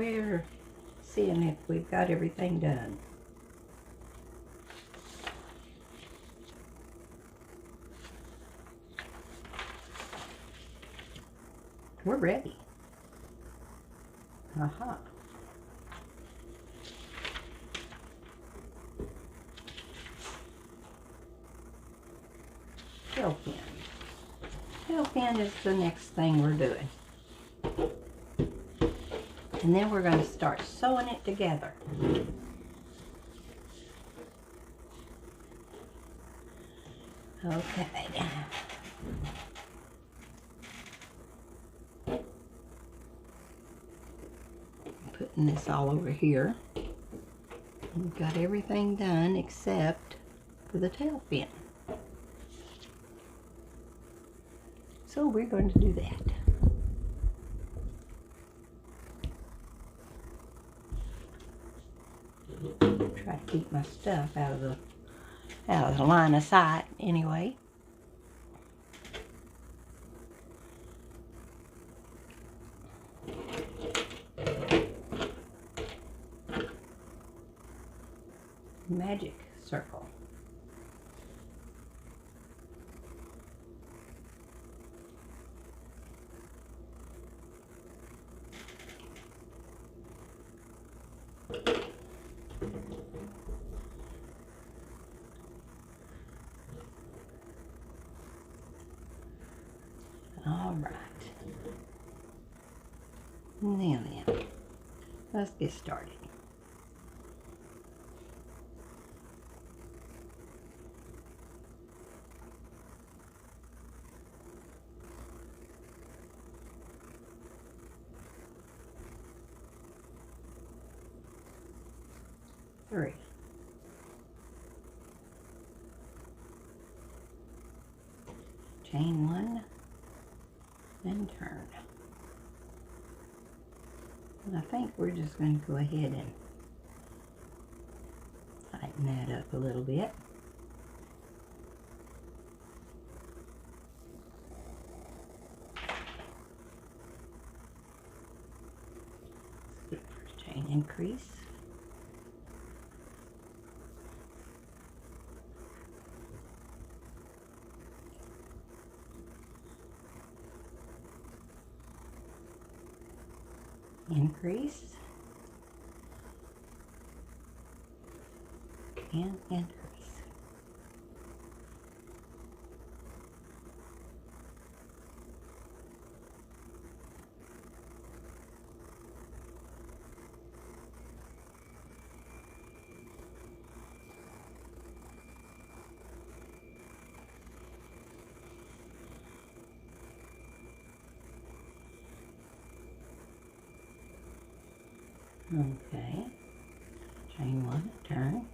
we're seeing if we've got everything done. We're ready. Aha. Tail pin. Tail pin is the next thing we're doing. And then we're going to start sewing it together. Okay. Putting this all over here. We've got everything done except for the tail pin. So we're going to do that. Try to keep my stuff out of the line of sight anyway. Magic circle. All right. Now then, let's get started. Three. Chain one and turn. And I think we're just going to go ahead and tighten that up a little bit. Skip first chain increase. Increase and increase. Okay, chain one, turn,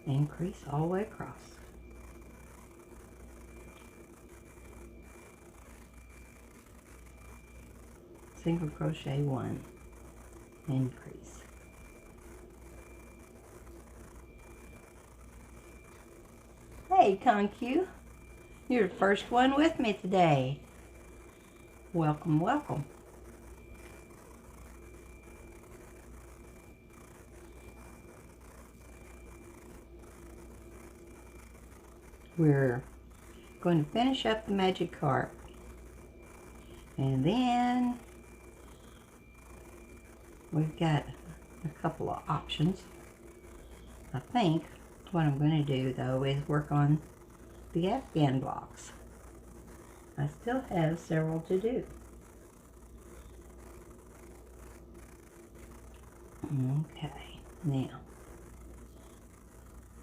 increase all the way across. Single crochet one, increase. Hey Conque, you're the first one with me today. Welcome, welcome. We're going to finish up the magikarp, and then we've got a couple of options. I think what I'm going to do though is work on the afghan blocks. I still have several to do. Okay, now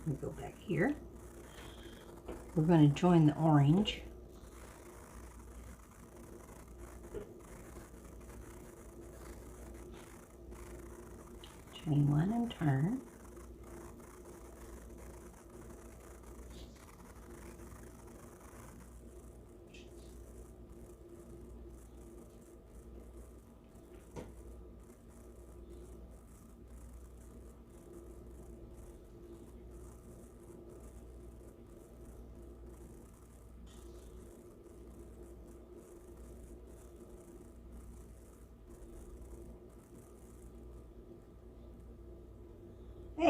we go back here. We're going to join the orange. Chain one and turn.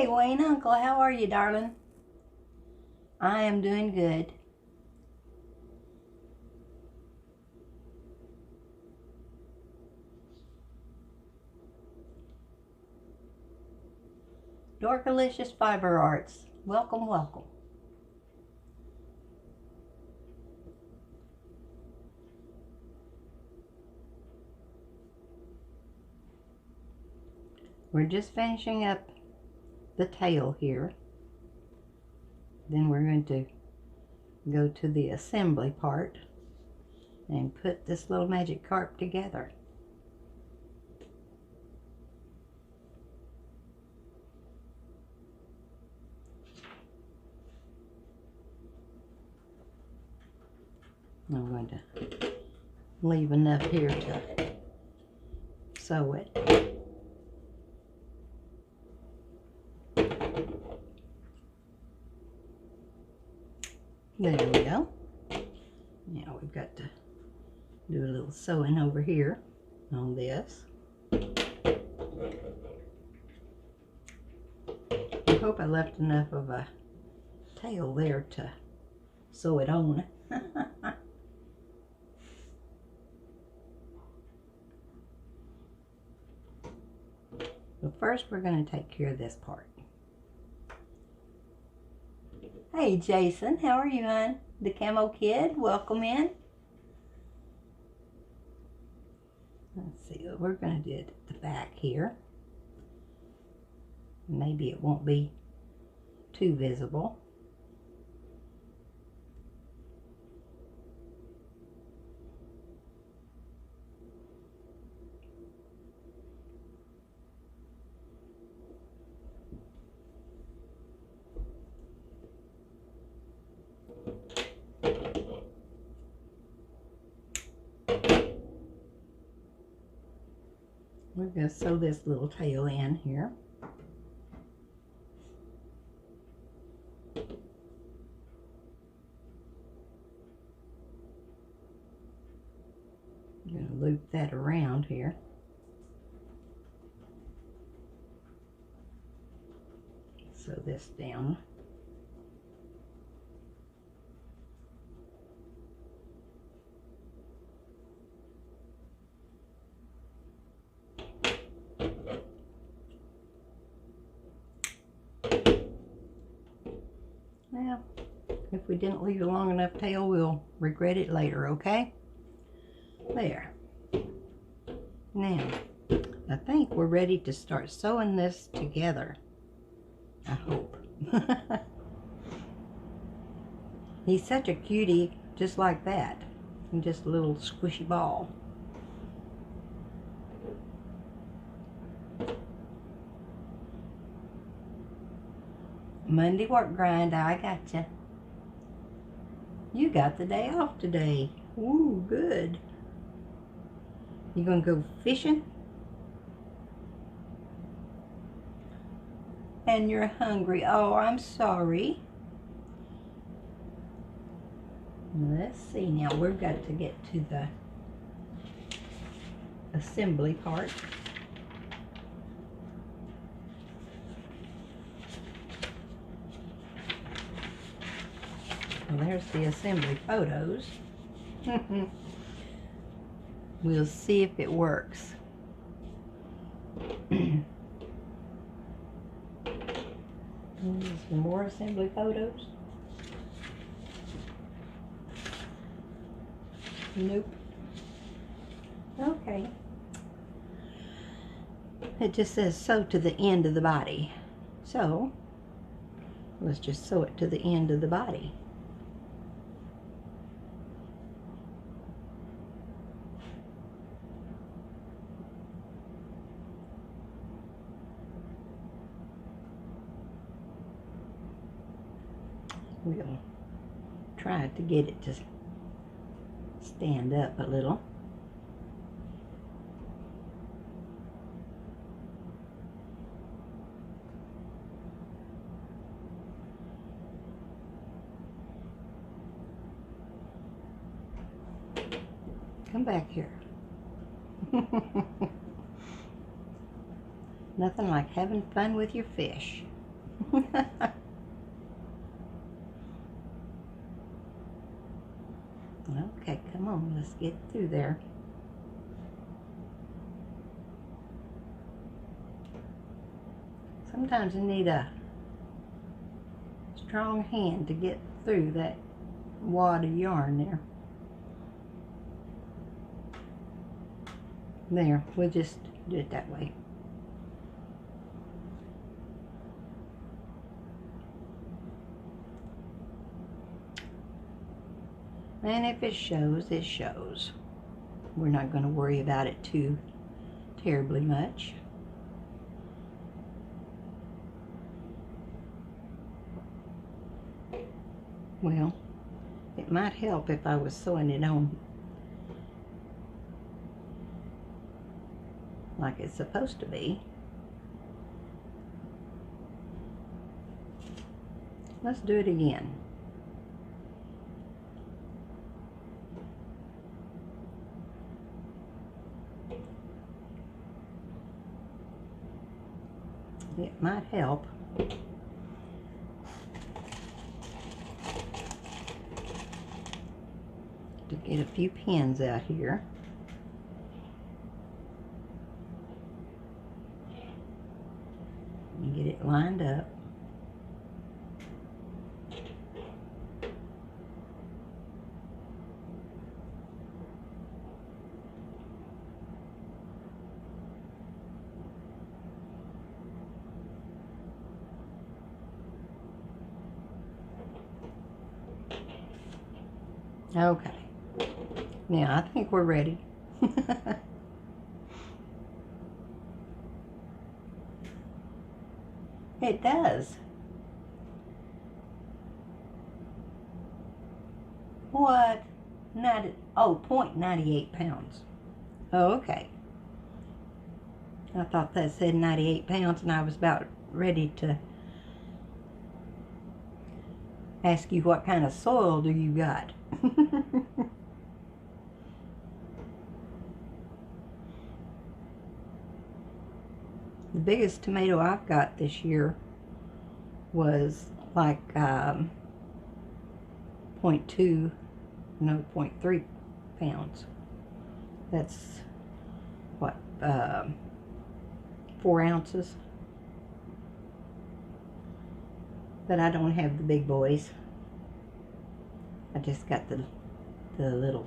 Hey, Wayne Uncle, how are you, darling? I am doing good. Dorkalicious Fiber Arts, welcome, welcome. We're just finishing up the tail here. Then we're going to go to the assembly part and put this little magic carp together. I'm going to leave enough here to sew it. There we go. Now we've got to do a little sewing over here on this. I hope I left enough of a tail there to sew it on. But first we're going to take care of this part. Hey Jason, how are you, hon? The Camo Kid, welcome in. Let's see what we're going to do at the back here. Maybe it won't be too visible. We're going to sew this little tail in here. I'm going to loop that around here. Sew this down. Now, if we didn't leave a long enough tail, we'll regret it later, okay? There. Now, I think we're ready to start sewing this together. I hope. He's such a cutie, just like that. And just a little squishy ball. Monday work grind, I gotcha. You got the day off today. Ooh, good. You gonna go fishing? And you're hungry. Oh, I'm sorry. Let's see now. We've got to get to the assembly part. Well, there's the assembly photos. We'll see if it works. Some more assembly photos. Nope. Okay. It just says sew to the end of the body. So, let's just sew it to the end of the body. We'll try to get it to stand up a little. Come back here. Nothing like having fun with your fish. Okay, come on, let's get through there. Sometimes you need a strong hand to get through that wad of yarn there. There, we'll just do it that way. And if it shows, it shows. We're not going to worry about it too terribly much. Well, it might help if I was sewing it on like it's supposed to be. Let's do it again. It might help. To get a few pins out here. And get it lined up. Okay. Now, I think we're ready. It does. What? 0.98 pounds. Oh, okay. I thought that said 98 pounds, and I was about ready to ask you what kind of soil do you got. The biggest tomato I've got this year was like 0.3 pounds. That's what, 4 ounces. But I don't have the big boys. I just got the little.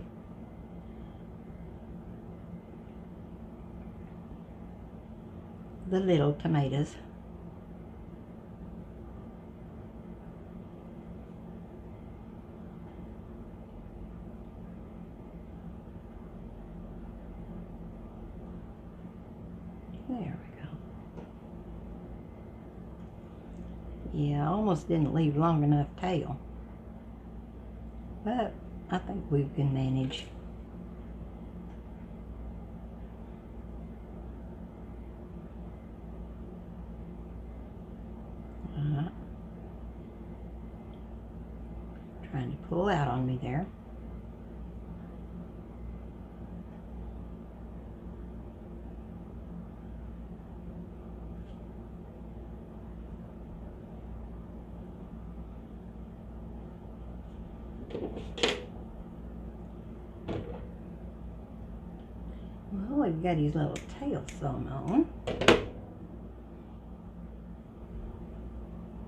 The little tomatoes. There we go. Yeah, I almost didn't leave long enough tail. But I think we can manage. Trying to pull out on me there. Well, we've got his little tail sewn on.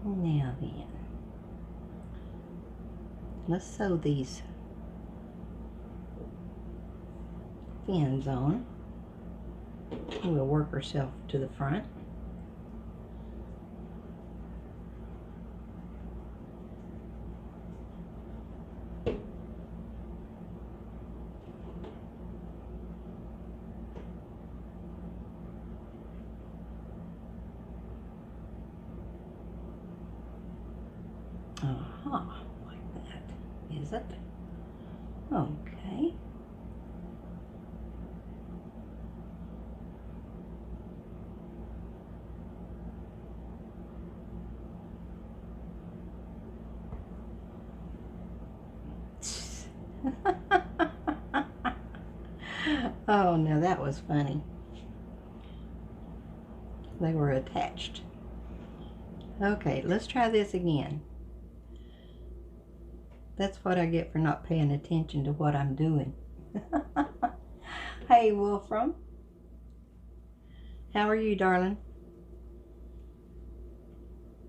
Now then, let's sew these fins on. We'll work ourselves to the front. Like that, is it? Okay. Oh, now that was funny. They were attached. Okay, let's try this again. That's what I get for not paying attention to what I'm doing. Hey, Wolfram. How are you, darling?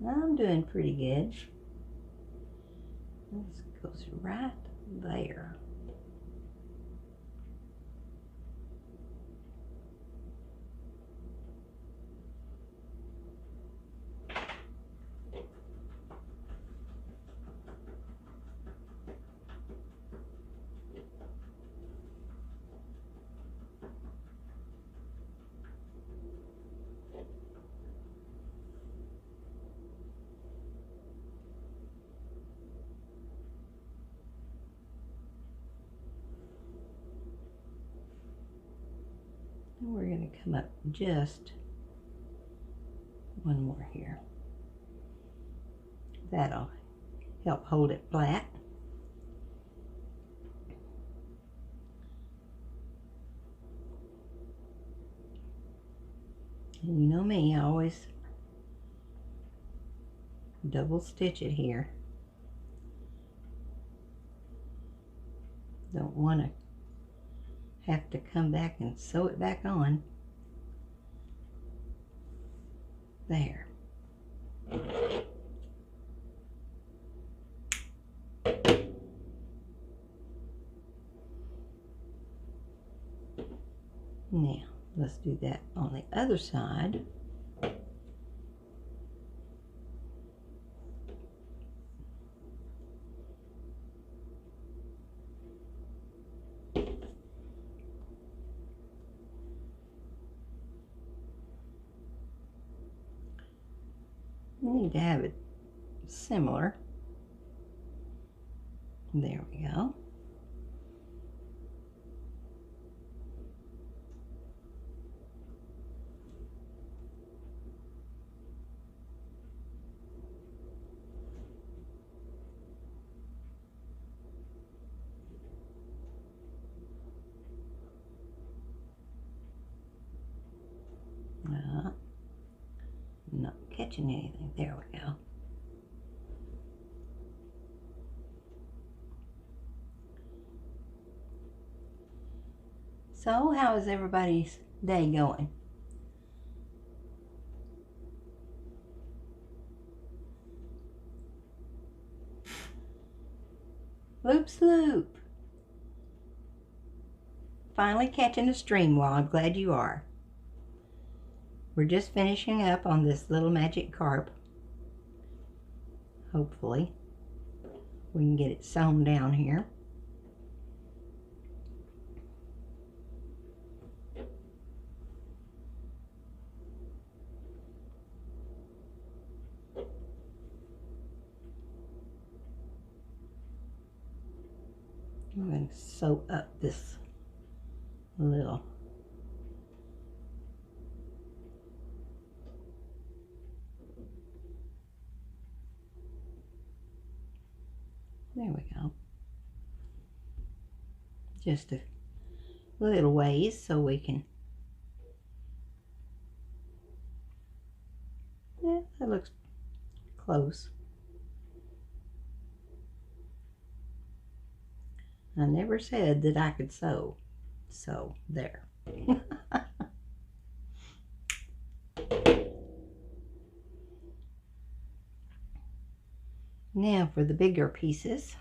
I'm doing pretty good. This goes right there. And we're going to come up just one more here. That'll help hold it flat. And you know me, I always double stitch it here. Don't want to have to come back and sew it back on. There. Now, let's do that on the other side. You need to have it similar. There we go. Not catching anything. There we go. So, how is everybody's day going? Loop sloop. Finally catching the stream, well, I'm glad you are. We're just finishing up on this little magic carp. Hopefully we can get it sewn down here. I'm going to sew up this little there we go. Just a little ways so we can, yeah, that looks close. I never said that I could sew, so there. Now for the bigger pieces.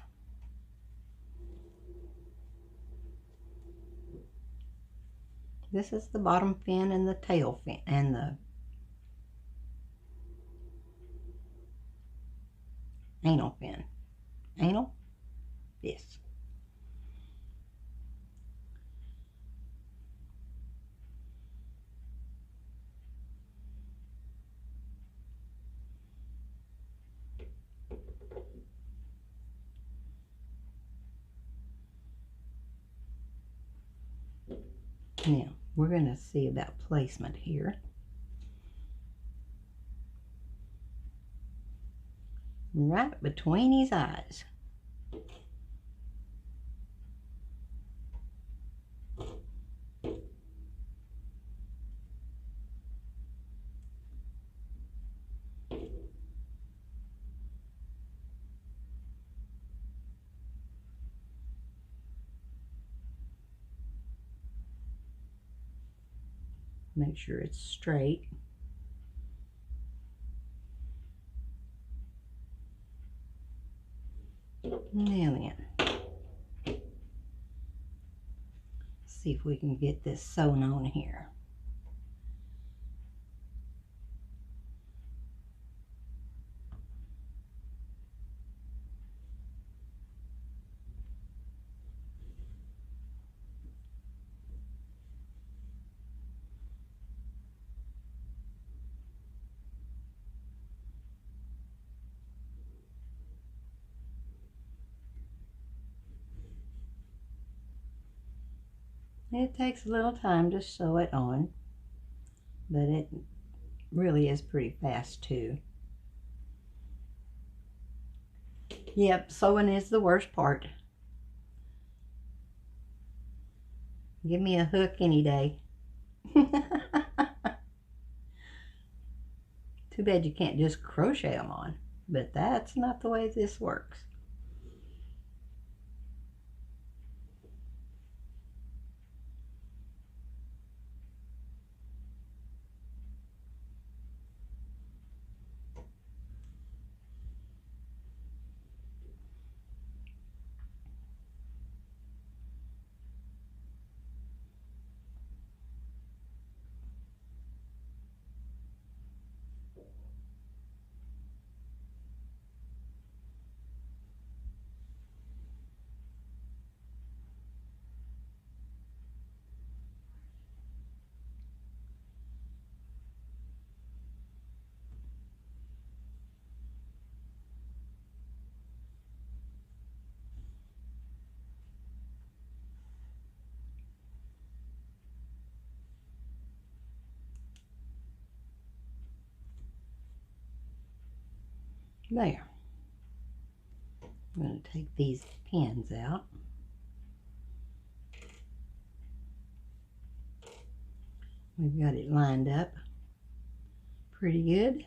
This is the bottom fin and the tail fin and the anal fin. Anal? Yes. Now, we're going to see about placement here. Right between his eyes. Make sure it's straight. Now then, see if we can get this sewn on here. It takes a little time to sew it on, but it really is pretty fast too. Yep, sewing is the worst part. Give me a hook any day. Too bad you can't just crochet them on, but that's not the way this works. There. I'm going to take these pins out. We've got it lined up pretty good.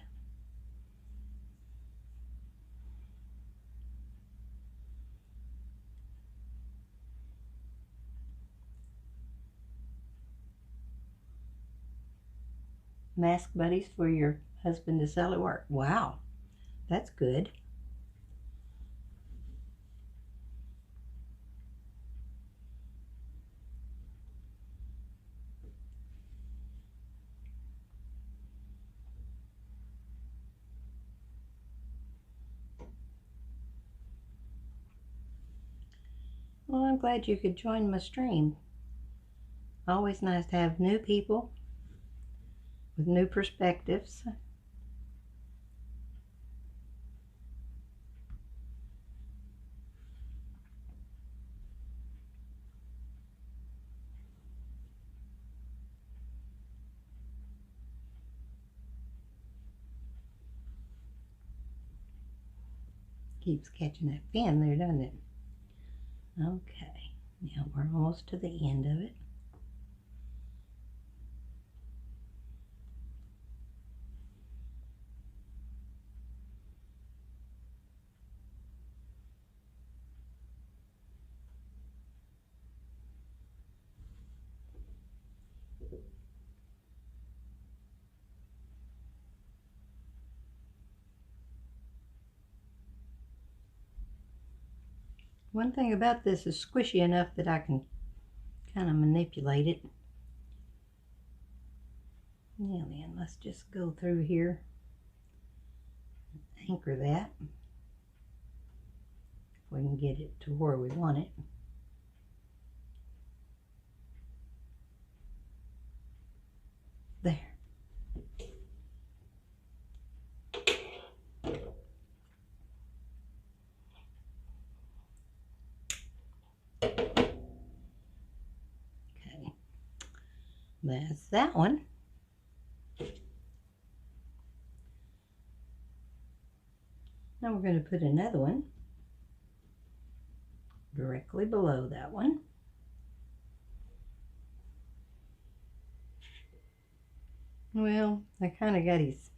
Mask buddies for your husband to sell at work. Wow, that's good. Well, I'm glad you could join my stream. Always nice to have new people with new perspectives. Keeps catching that pin there, doesn't it? Okay, now we're almost to the end of it. One thing about this is squishy enough that I can kind of manipulate it. Now then, let's just go through here, anchor that, if we can get it to where we want it. There. Okay, that's that one. Now we're going to put another one directly below that one. Well, I kind of got these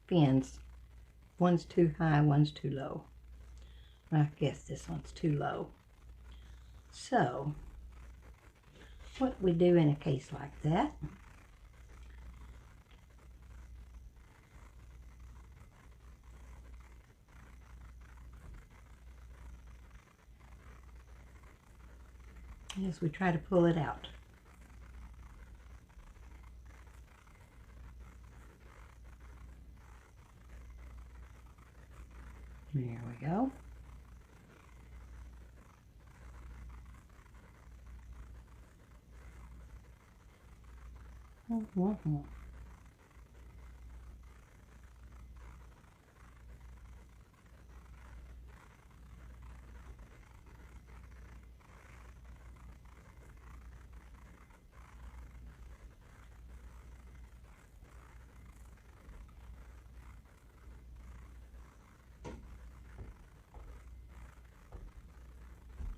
fins. One's too high, one's too low. I guess this one's too low. So, what we do in a case like that, as we try to pull it out. There we go.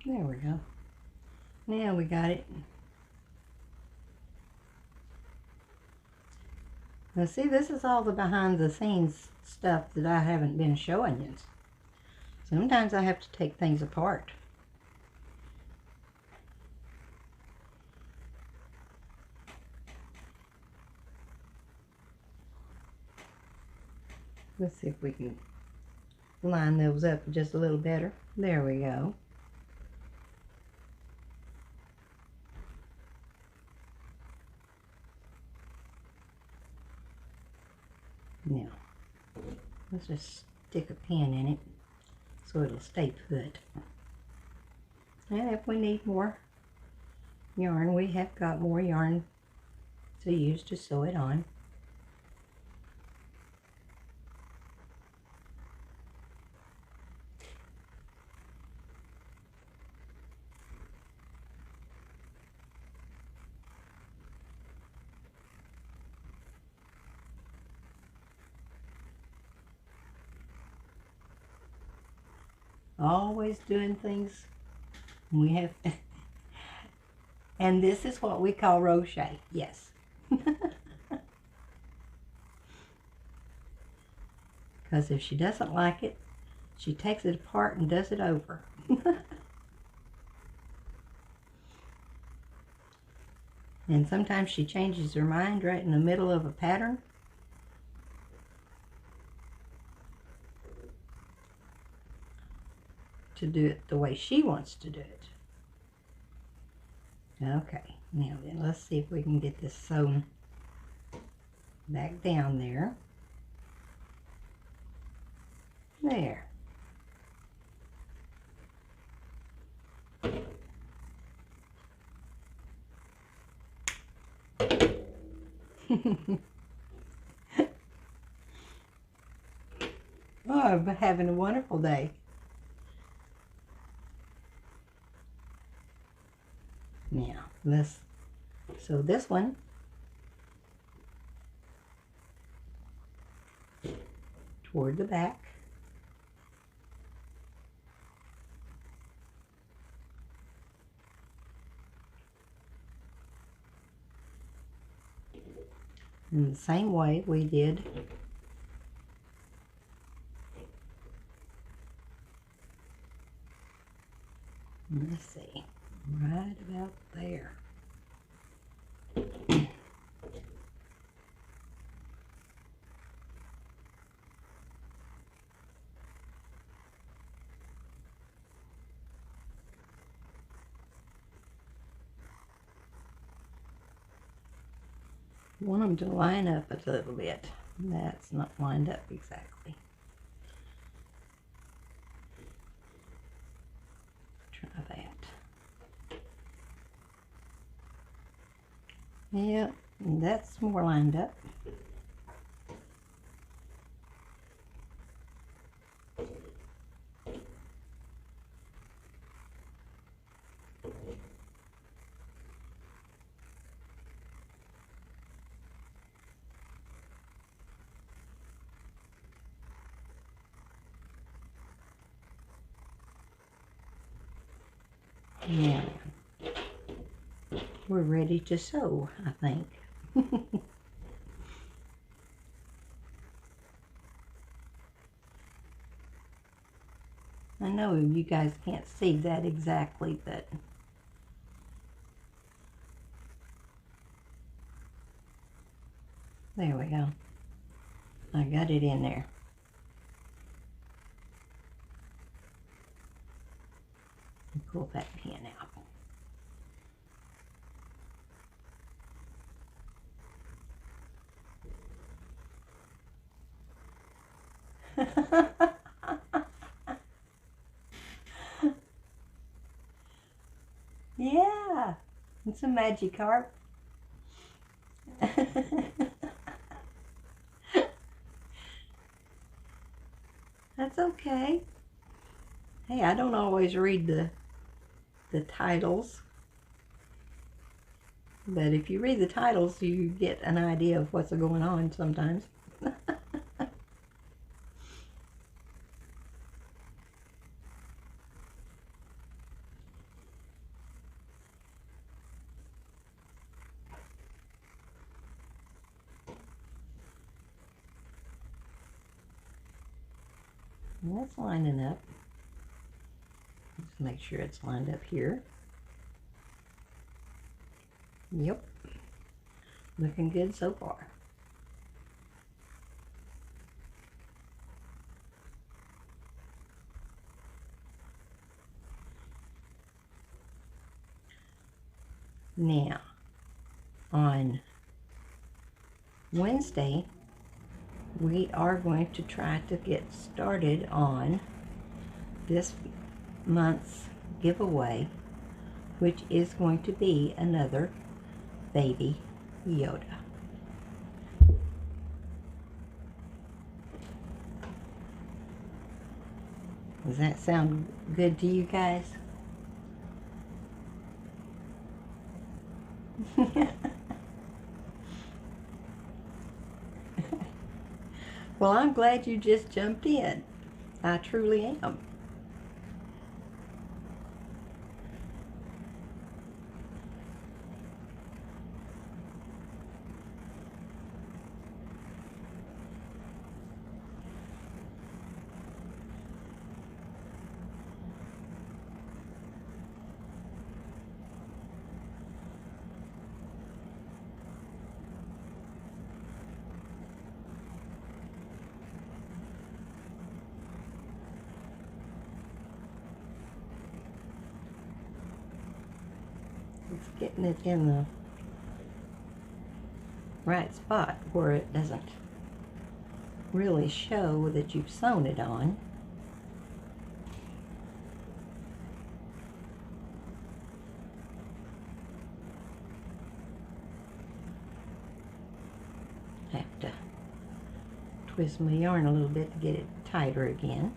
There we go. Now we got it. Now see, this is all the behind the scenes stuff that I haven't been showing you. Sometimes I have to take things apart. Let's see if we can line those up just a little better. There we go. Now, let's just stick a pin in it so it'll stay put. And if we need more yarn, we have got more yarn to use to sew it on. Always doing things we have. And this is what we call crochet. Yes. Because if she doesn't like it, she takes it apart and does it over. And sometimes she changes her mind right in the middle of a pattern. To do it the way she wants to do it. Okay, now then, let's see if we can get this sewn back down there. There. Oh, I'm having a wonderful day. Now, let's sew this one toward the back. In the same way we did let's see, right about there. Want them to line up a little bit. That's not lined up exactly. Try that. Yeah, that's more lined up. Now, we're ready to sew, I think. I know you guys can't see that exactly, but there we go. I got it in there. Pull that pin out. It's a magikarp. That's okay. Hey, I don't always read the titles, but if you read the titles, you get an idea of what's going on sometimes. And that's lining up. Just make sure it's lined up here. Yep. Looking good so far. Now, on Wednesday, we are going to try to get started on this month's giveaway, which is going to be another baby Yoda. Does that sound good to you guys? Well, I'm glad you just jumped in. I truly am. It's getting it in the right spot where it doesn't really show that you've sewn it on. Have to twist my yarn a little bit to get it tighter again.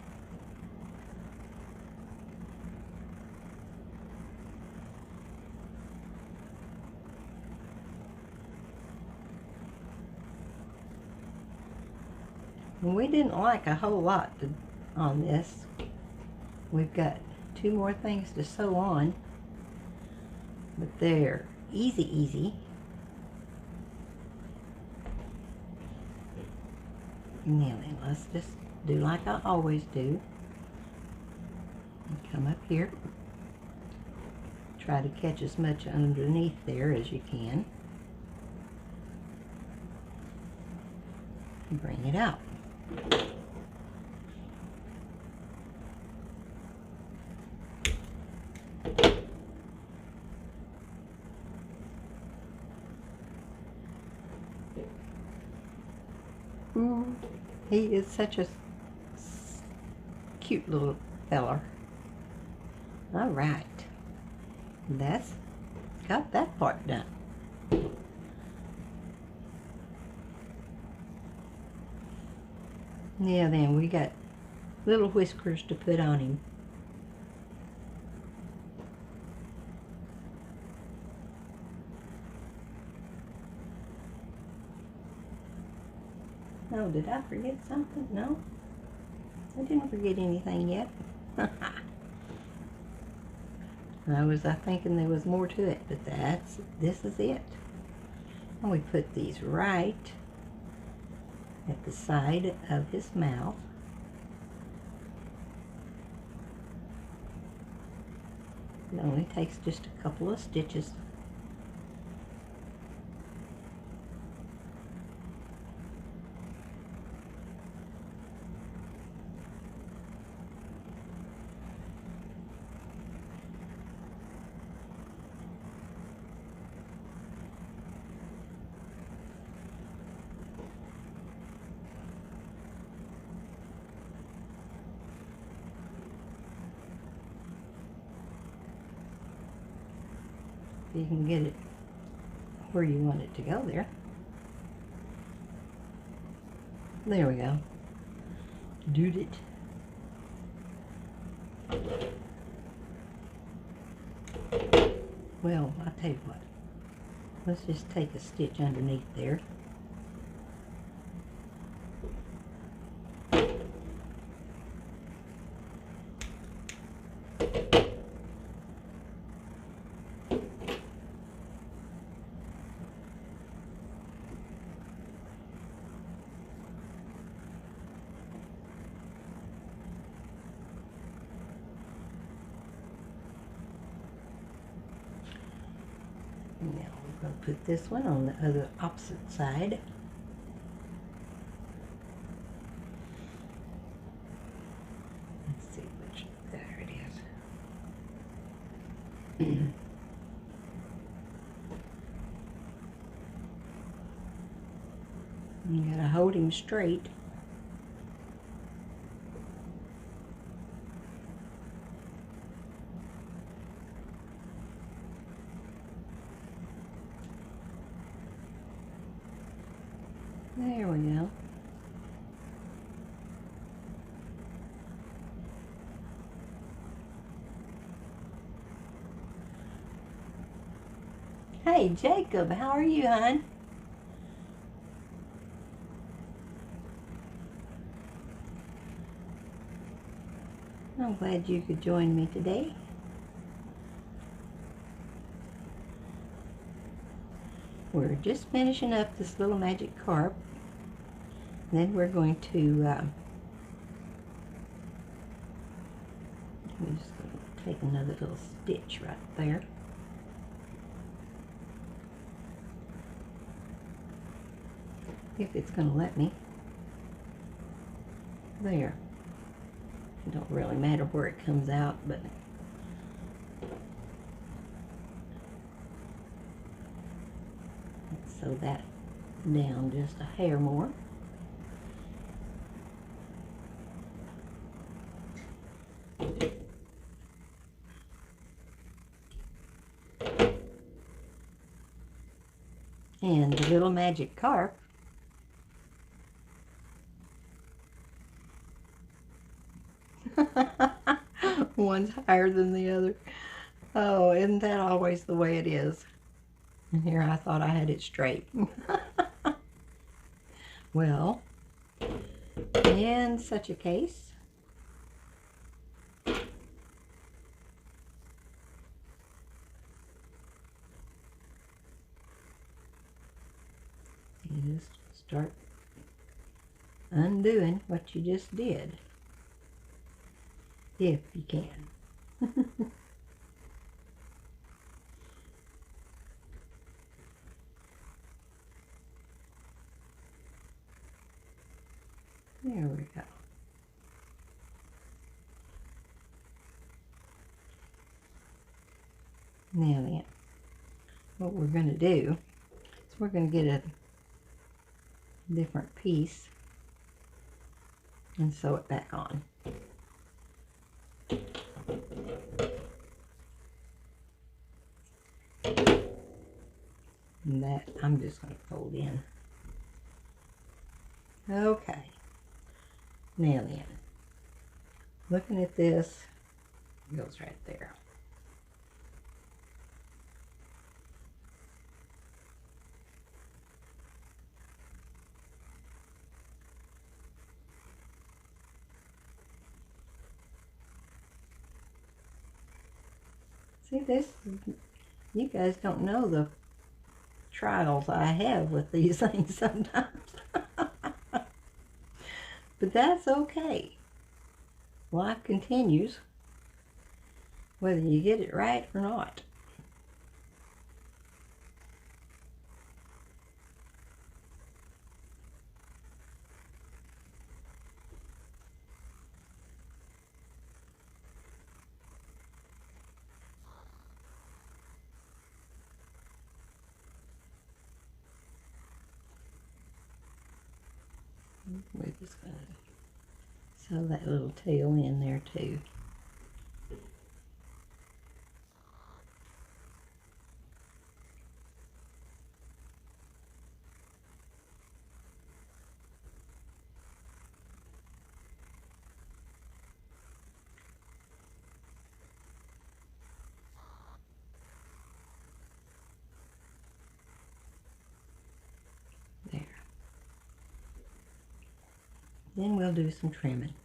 And we didn't like a whole lot on this. We've got 2 more things to sew on, but they're easy. Now then, let's just do like I always do. And come up here. Try to catch as much underneath there as you can. And bring it out. He is such a cute little feller. All right, that's got that part done. Now then, we got little whiskers to put on him. Oh, did I forget something? No, I didn't forget anything yet. I was thinking there was more to it, but this is it. And we put these right at the side of his mouth. It only takes just a couple of stitches. you can get it where you want it to go there. There we go. Dude it. Well, I'll tell you what. Let's just take a stitch underneath there. Now we're going to put this one on the other opposite side. Let's see which, there it is. You gotta hold him straight. There we go. Hey Jacob, how are you, hon? I'm glad you could join me today. We're just finishing up this little magic carp. Then we're going to, I'm just going to take another little stitch right there. If it's going to let me. There. It don't really matter where it comes out, but let's sew that down just a hair more. And the little magic carp one's higher than the other. Oh, isn't that always the way it is? And here I thought I had it straight. Well, in such a case, you just start undoing what you just did, if you can. There we go. Now then, what we're going to do is we're going to get a different piece and sew it back on. And that I'm just going to fold in. Okay. Now then, looking at this, it goes right there. See this? You guys don't know the trials I have with these things sometimes. But that's okay. Life continues, whether you get it right or not. We're just going to sew that little tail in there too. Then we'll do some trimming.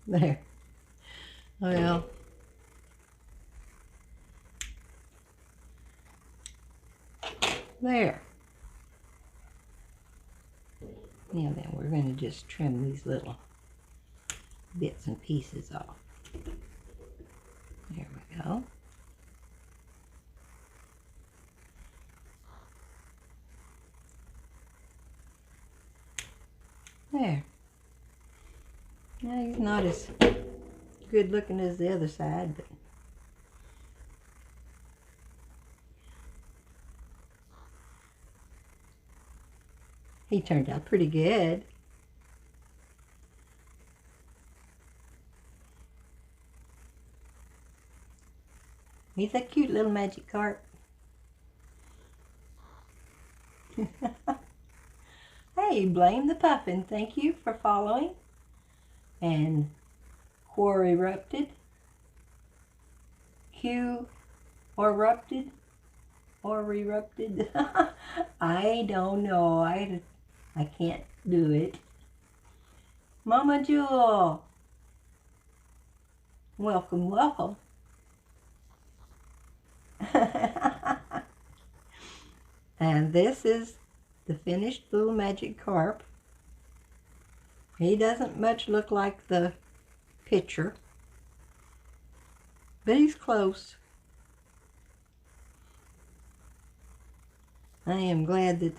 There. Well, there. Now then, we're going to just trim these little bits and pieces off. There we go. There. Now he's not as good looking as the other side, but he turned out pretty good. He's a cute little magikarp. Hey, Blame the Puffin, thank you for following. And Quar erupted. Q or erupted. Or erupted. I don't know. I can't do it. Mama Jewel. Welcome, welcome. And this is the finished little magikarp. He doesn't much look like the picture, but he's close. I am glad that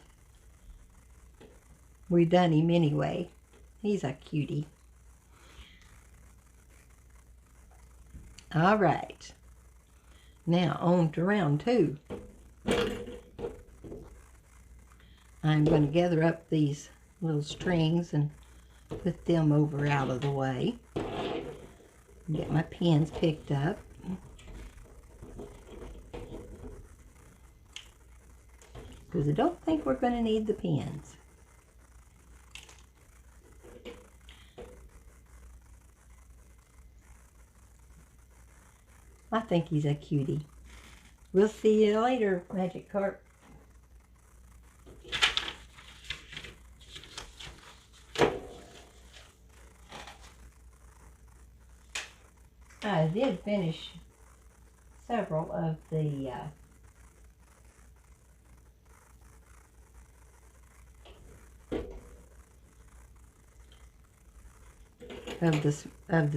we done him anyway. He's a cutie. All right. Now on to round 2. I'm going to gather up these little strings and put them over out of the way. Get my pins picked up. Because I don't think we're going to need the pins. I think he's a cutie. We'll see you later, magikarp. I did finish several of the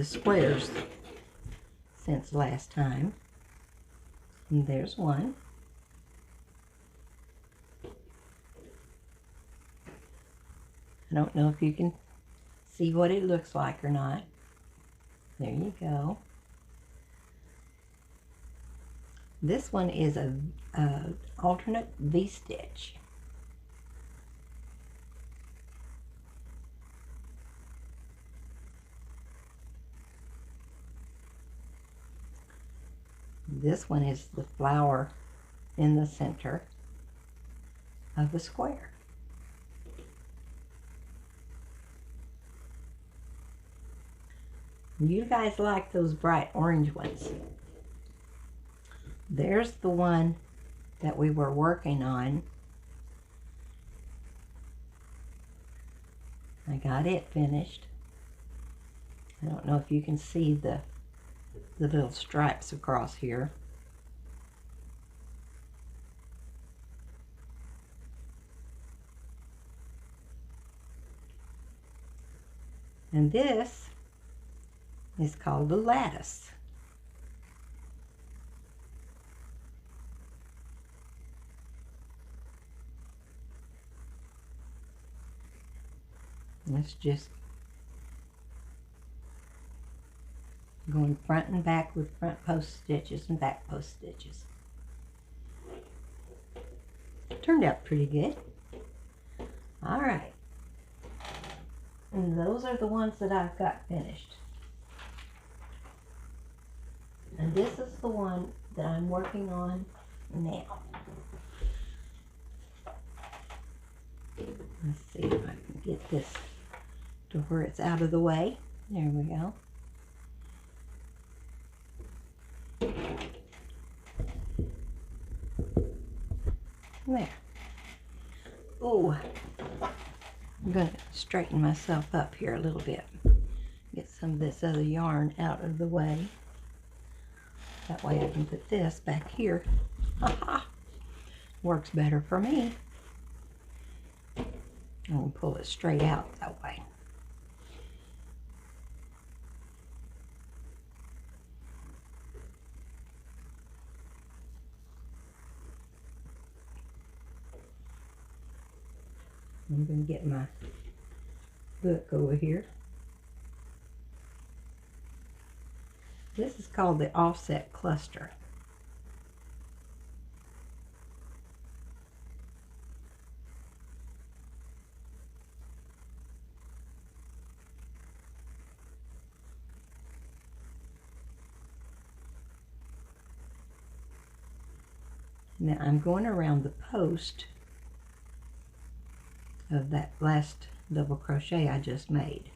squares since last time. And there's one. I don't know if you can see what it looks like or not. There you go. This one is a alternate V-stitch. This one is the flower in the center of the square. You guys like those bright orange ones. There's the one that we were working on. I got it finished. I don't know if you can see the little stripes across here. And this is called a lattice. It's just going front and back with front post stitches and back post stitches. Turned out pretty good. All right. And those are the ones that I've got finished. And this is the one that I'm working on now. Let's see if I can get this to where it's out of the way. There we go. There. Oh, I'm going to straighten myself up here a little bit. Get some of this other yarn out of the way. That way I can put this back here. Ha-ha! Works better for me. I'm going to pull it straight out that way. I'm going to get my book over here. This is called the offset cluster. Now I'm going around the post of that last double crochet I just made.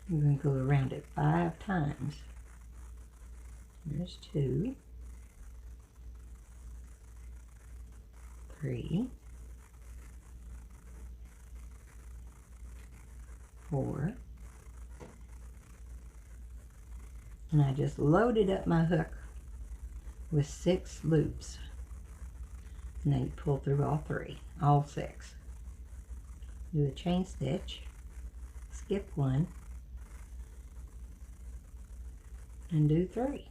I'm going to go around it 5 times. There's 2, 3, 4, and I just loaded up my hook with 6 loops. And then you pull through all 6. Do a chain stitch, skip 1, and do 3.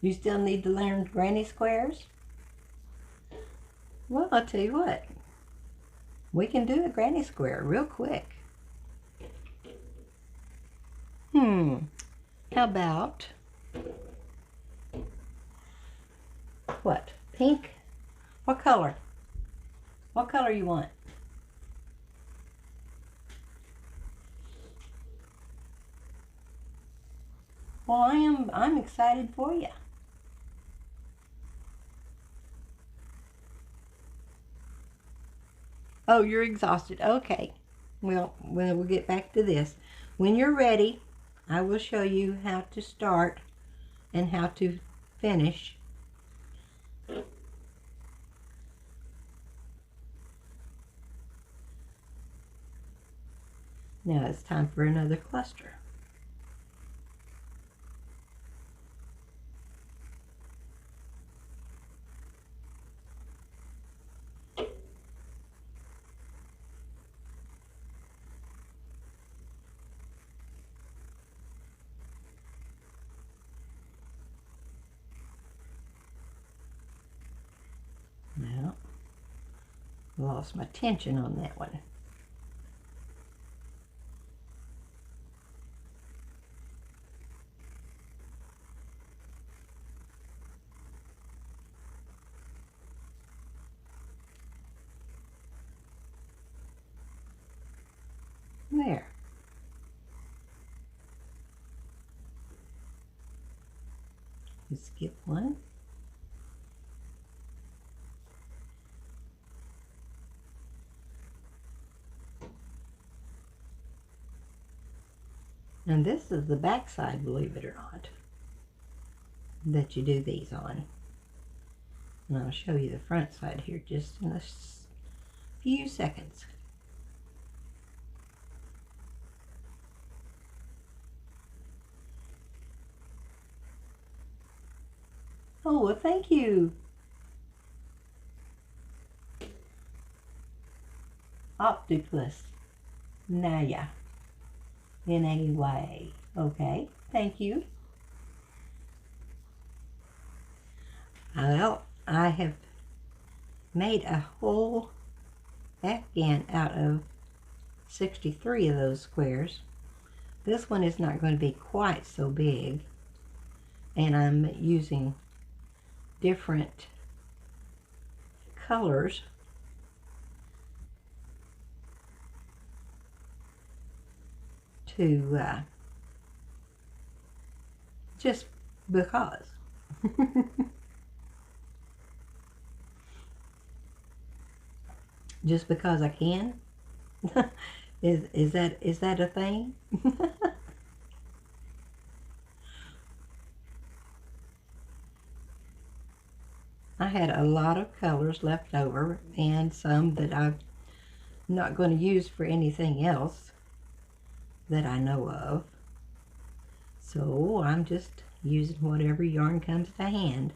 You still need to learn granny squares? Well, I'll tell you what. We can do a granny square real quick. How about what? Pink? What color? What color you want? Well, I'm excited for you. Oh, you're exhausted. Okay. Well, we'll get back to this. When you're ready, I will show you how to start and how to finish. Now it's time for another cluster. Now, lost my tension on that one. There. You skip 1. And this is the back side, believe it or not, that you do these on. And I'll show you the front side here just in a few seconds. Oh, well, thank you. Octopus. Naya. N-A-Y. Okay, thank you. Well, I have made a whole afghan out of 63 of those squares. This one is not going to be quite so big, and I'm using different colors to just because. Just because I can? is that a thing? I had a lot of colors left over and some that I'm not going to use for anything else that I know of. So I'm just using whatever yarn comes to hand.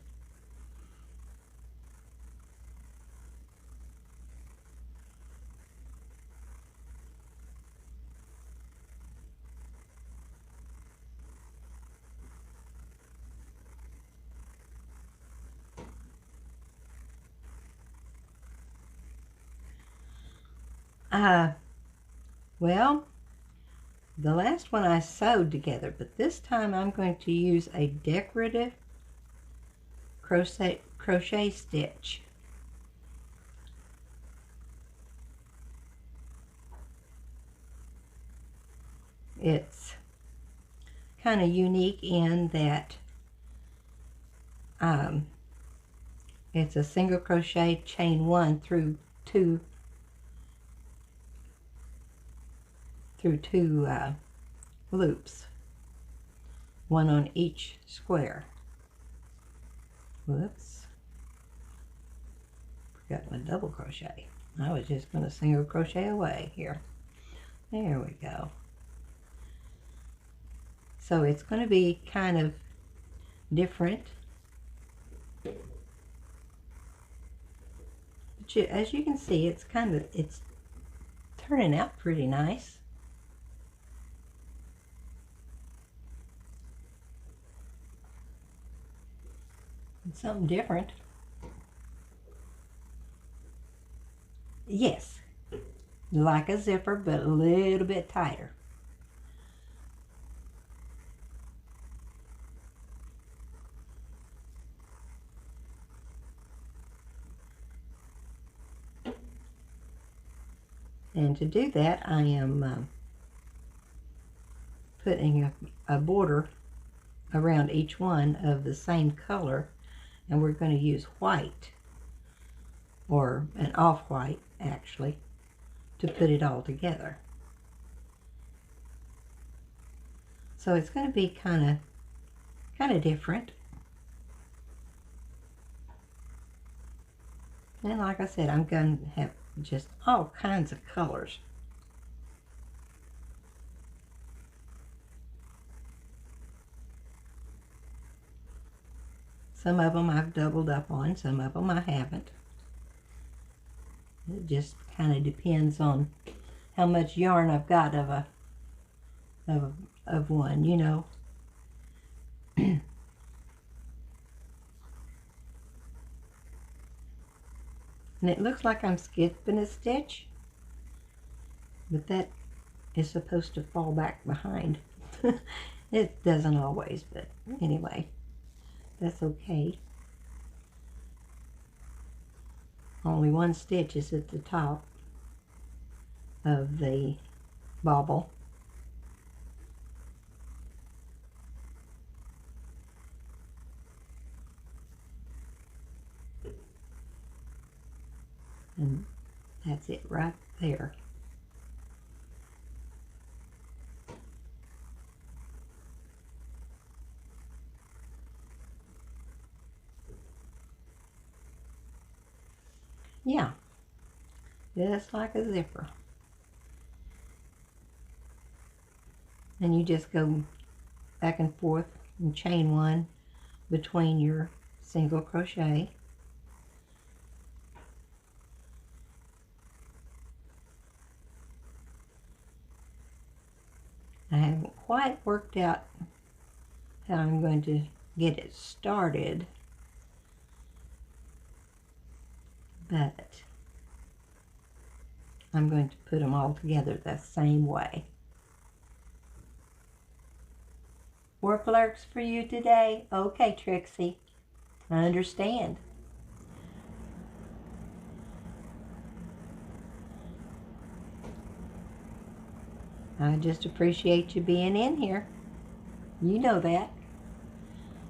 Well, the last one I sewed together, but this time I'm going to use a decorative crochet stitch. It's kind of unique in that it's a single crochet chain 1 through two loops, one on each square. Whoops, forgot my double crochet. I was just going to single crochet away here. There we go. So it's going to be kind of different. But as you can see, it's turning out pretty nice. It's something different. Yes, like a zipper, but a little bit tighter. And to do that, I am putting a border around each one of the same color, and we're going to use white, or an off-white actually, to put it all together. So it's going to be kind of different. And like I said, I'm going to have just all kinds of colors. Some of them I've doubled up on, some of them I haven't. It just kind of depends on how much yarn I've got of one, you know. And it looks like I'm skipping a stitch, but that is supposed to fall back behind. It doesn't always, but anyway, that's okay. Only one stitch is at the top of the bobble. And that's it right there. Yeah, just like a zipper. And you just go back and forth and chain one between your single crochet. I haven't quite worked out how I'm going to get it started, but I'm going to put them all together the same way. Work lurks for you today? Okay, Trixie, I understand. I just appreciate you being in here. You know that.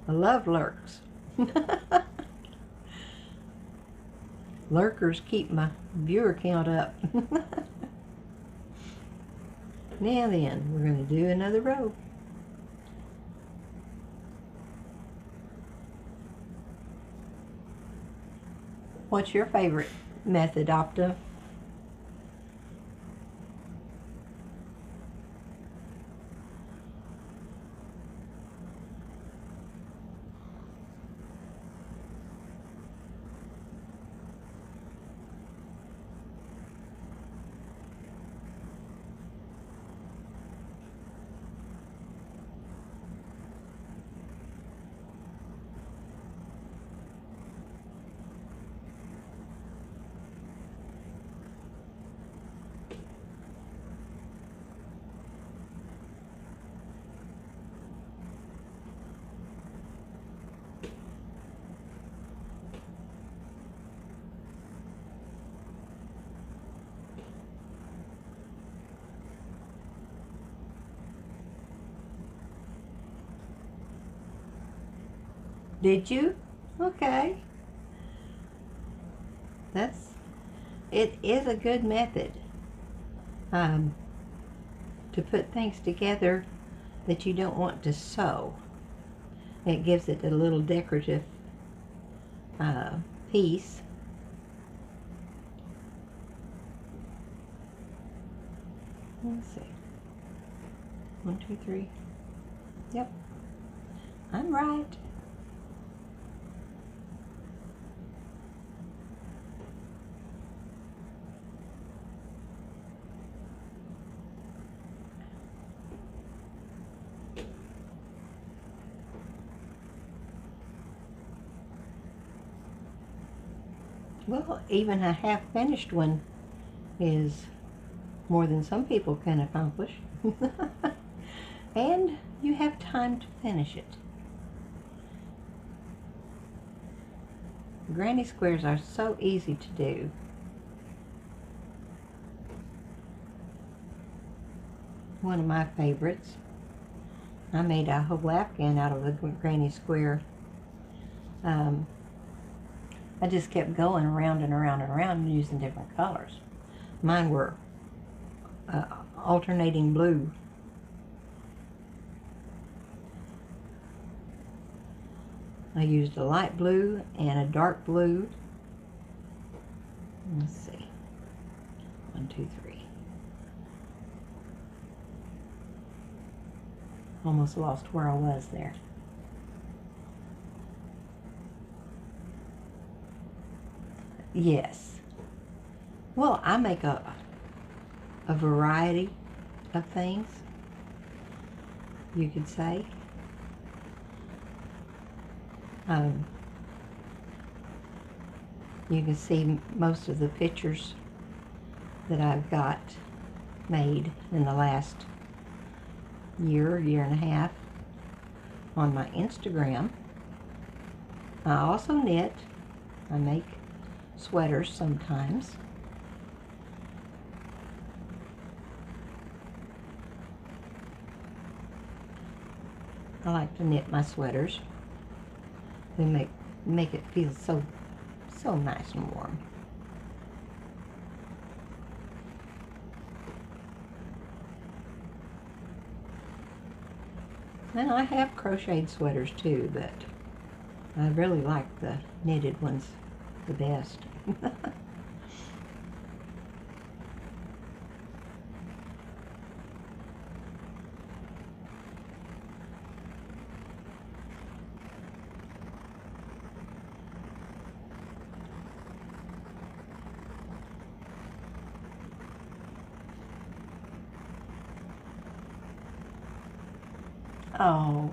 I love lurks. Lurkers keep my viewer count up. Now then, we're going to do another row. What's your favorite method, Opta? Did you? Okay. It is a good method to put things together that you don't want to sew. It gives it a little decorative piece. Let's see. 1, 2, 3. Yep. I'm right. Well, even a half-finished one is more than some people can accomplish. And you have time to finish it. Granny squares are so easy to do. One of my favorites. I made a whole afghan out of a granny square. I just kept going around and around and around using different colors. Mine were alternating blue. I used a light blue and a dark blue. Let's see. 1, 2, 3. Almost lost where I was there. Yes. Well, I make a variety of things, you could say. You can see most of the pictures that I've got made in the last year and a half on my Instagram. I also knit. I make sweaters sometimes. I like to knit my sweaters. They make it feel so nice and warm. And I have crocheted sweaters too, but I really like the knitted ones the best. Oh.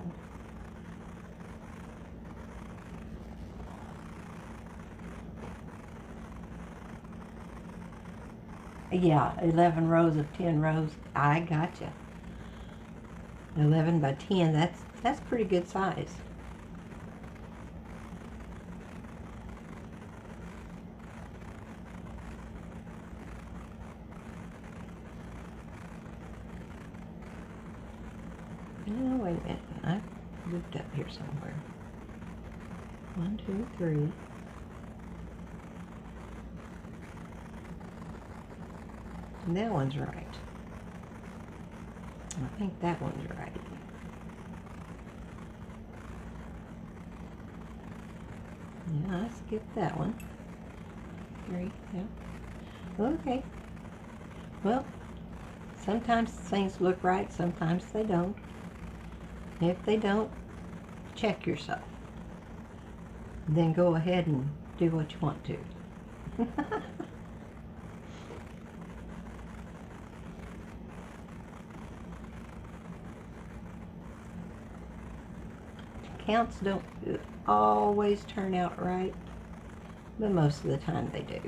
Yeah, 11 rows of 10 rows. I gotcha. 11 by 10, that's pretty good size. No, wait a minute. I moved up here somewhere. 1, 2, 3. And that one's right. I think that one's right. Yeah, I skipped that one. 3, yeah. Okay. Well, sometimes things look right, sometimes they don't. If they don't, check yourself. Then go ahead and do what you want to. Counts don't always turn out right, but most of the time they do.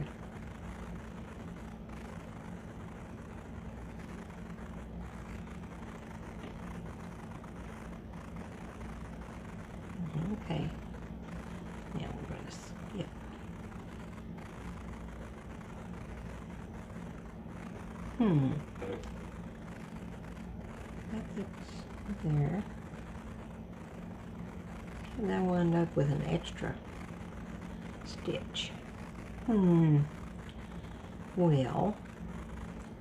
Okay, now we're going to skip. That's it there. And I wound up with an extra stitch. Well,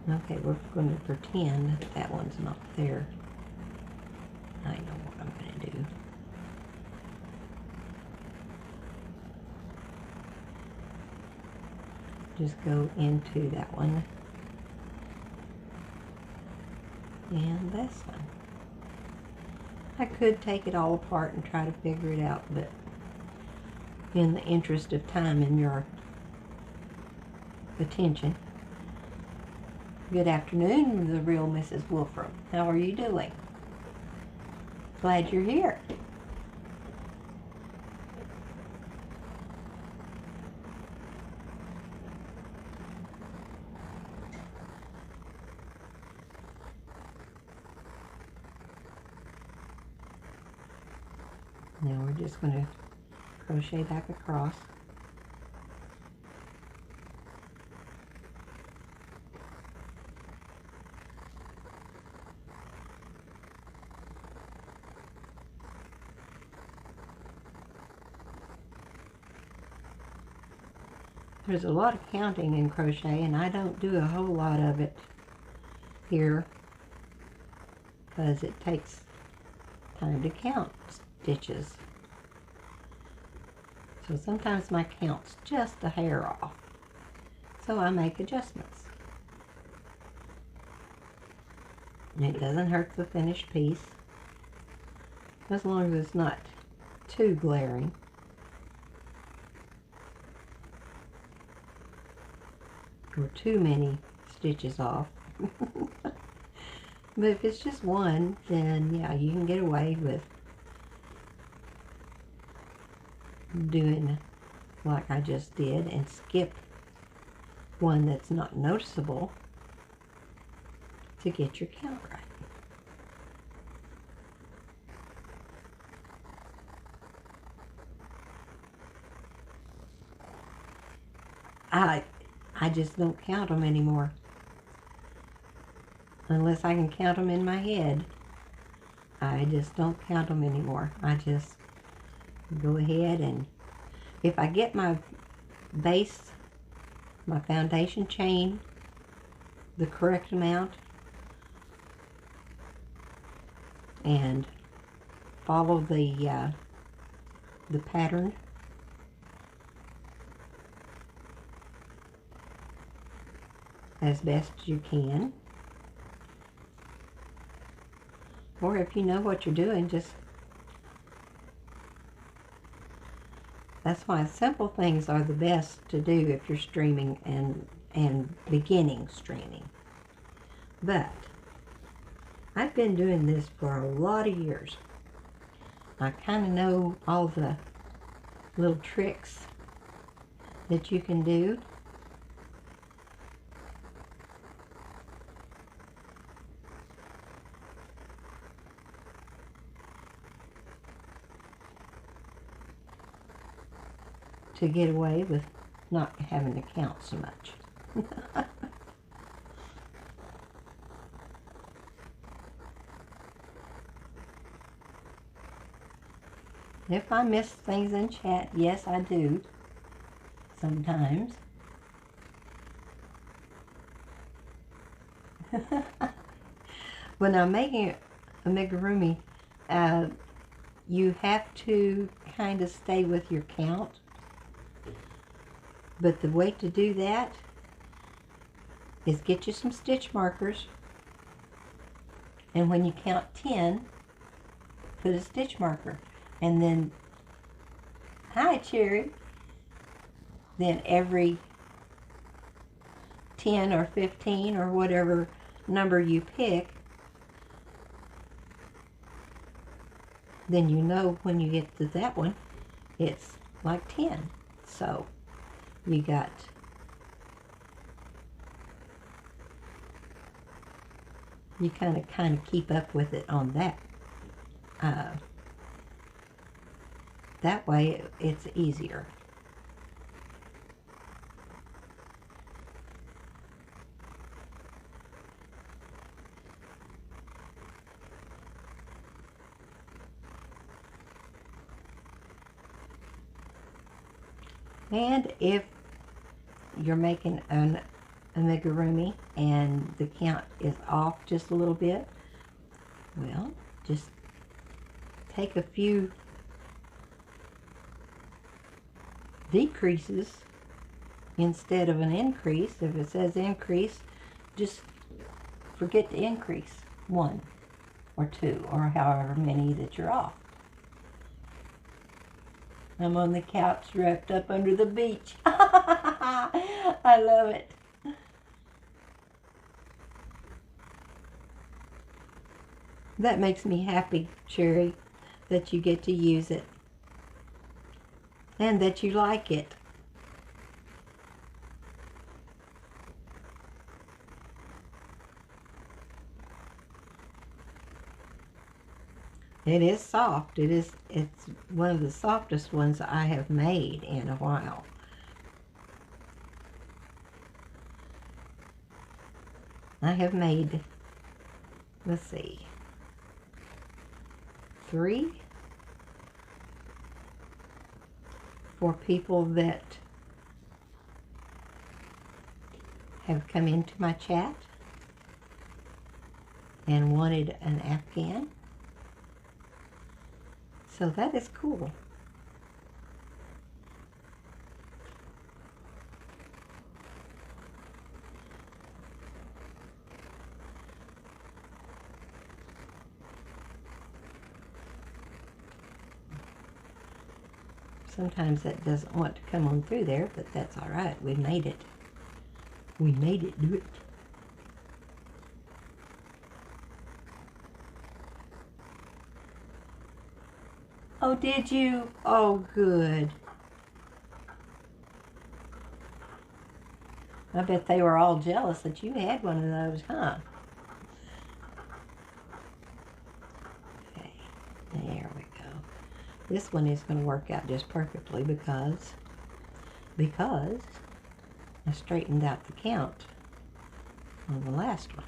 okay, we're going to pretend that one's not there. I know what I'm going to do. Just go into that one and this one. I could take it all apart and try to figure it out, but in the interest of time and your attention. Good afternoon, the real Mrs. Wolfram. How are you doing? Glad you're here. Now we're just going to crochet back across. There's a lot of counting in crochet, and I don't do a whole lot of it here because it takes time to count stitches. So sometimes my count's just a hair off. So I make adjustments. And it doesn't hurt the finished piece, as long as it's not too glaring. Or too many stitches off. But if it's just one, then yeah, you can get away with doing like I just did and skip one that's not noticeable to get your count right. I just don't count them anymore. Unless I can count them in my head. I just don't count them anymore. I just go ahead, and if I get my base, my foundation chain, the correct amount, and follow the pattern, as best you can. Or if you know what you're doing, just, that's why simple things are the best to do if you're streaming and beginning streaming. But I've been doing this for a lot of years. I kind of know all the little tricks that you can do. To get away with not having to count so much. If I miss things in chat, yes, I do. Sometimes. When I'm making amigurumi, you have to kind of stay with your count. But the way to do that is get you some stitch markers. And when you count 10, put a stitch marker. And then, hi Cherry. Then every 10 or 15 or whatever number you pick, then you know when you get to that one, it's like 10. So you got you kind of keep up with it on that. That way it's easier. And if you're making an amigurumi and the count is off just a little bit, well, just take a few decreases instead of an increase. If it says increase, just forget to increase 1 or 2 or however many that you're off. I'm on the couch wrapped up under the beach. I love it. That makes me happy, Cherry, that you get to use it and that you like it. It is soft. It's one of the softest ones I have made in a while. I have made, let's see, 3 for people that have come into my chat and wanted an afghan. So that is cool. Sometimes that doesn't want to come on through there, but that's all right. We made it. We made it do it. Oh, did you? Oh, good. I bet they were all jealous that you had one of those, huh? Okay, there we go. This one is going to work out just perfectly because I straightened out the count on the last one.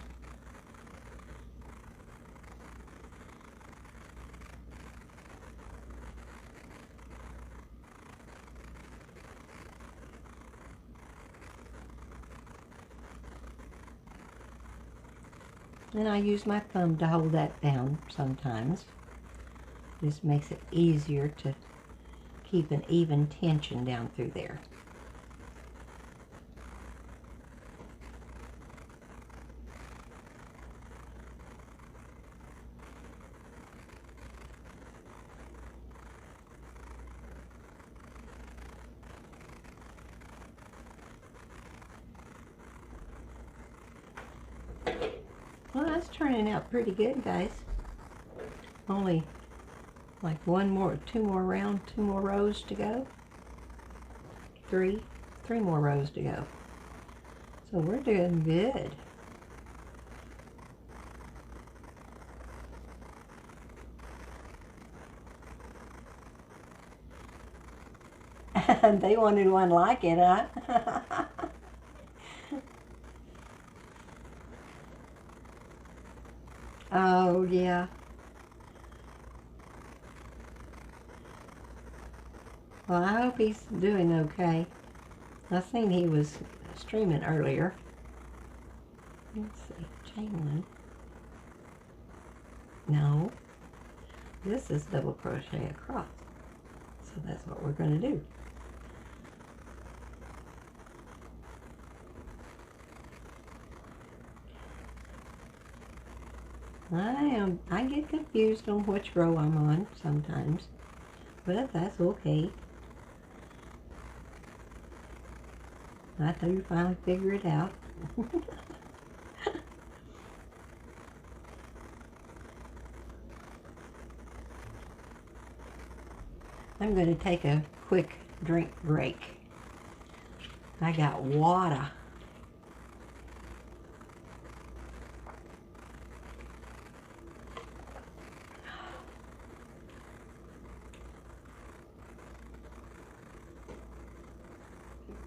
And I use my thumb to hold that down sometimes. This makes it easier to keep an even tension down through there. Well, that's turning out pretty good, guys. Only like two more rows to go. Three more rows to go. So we're doing good. They wanted one like it, huh? Oh, yeah. Well, I hope he's doing okay. I seen he was streaming earlier. Let's see, chain one. No, this is double crochet across. So that's what we're going to do. I get confused on which row I'm on sometimes, but that's okay. I do finally figure it out. I'm going to take a quick drink break. I got water.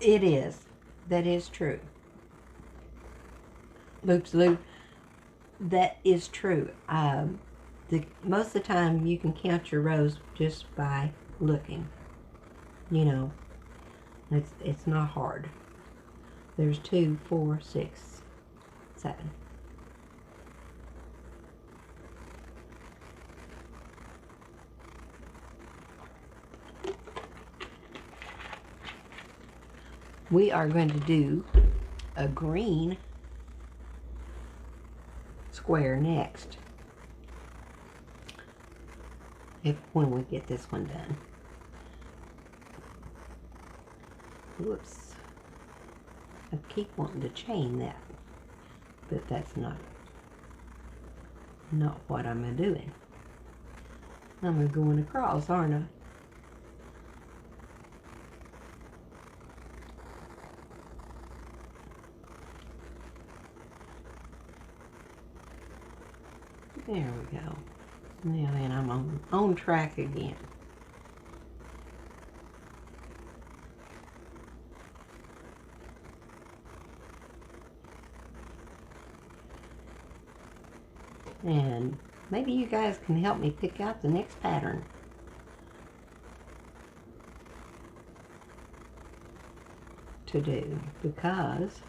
It is. That is true. Loops loop. That is true. Most of the time you can count your rows just by looking. You know, it's not hard. There's 2, 4, 6, 7. We are going to do a green square next, when we get this one done. Whoops. I keep wanting to chain that, but that's not what I'm doing. I'm going across, aren't I? There we go. Now then, I'm on track again. And maybe you guys can help me pick out the next pattern. To do, because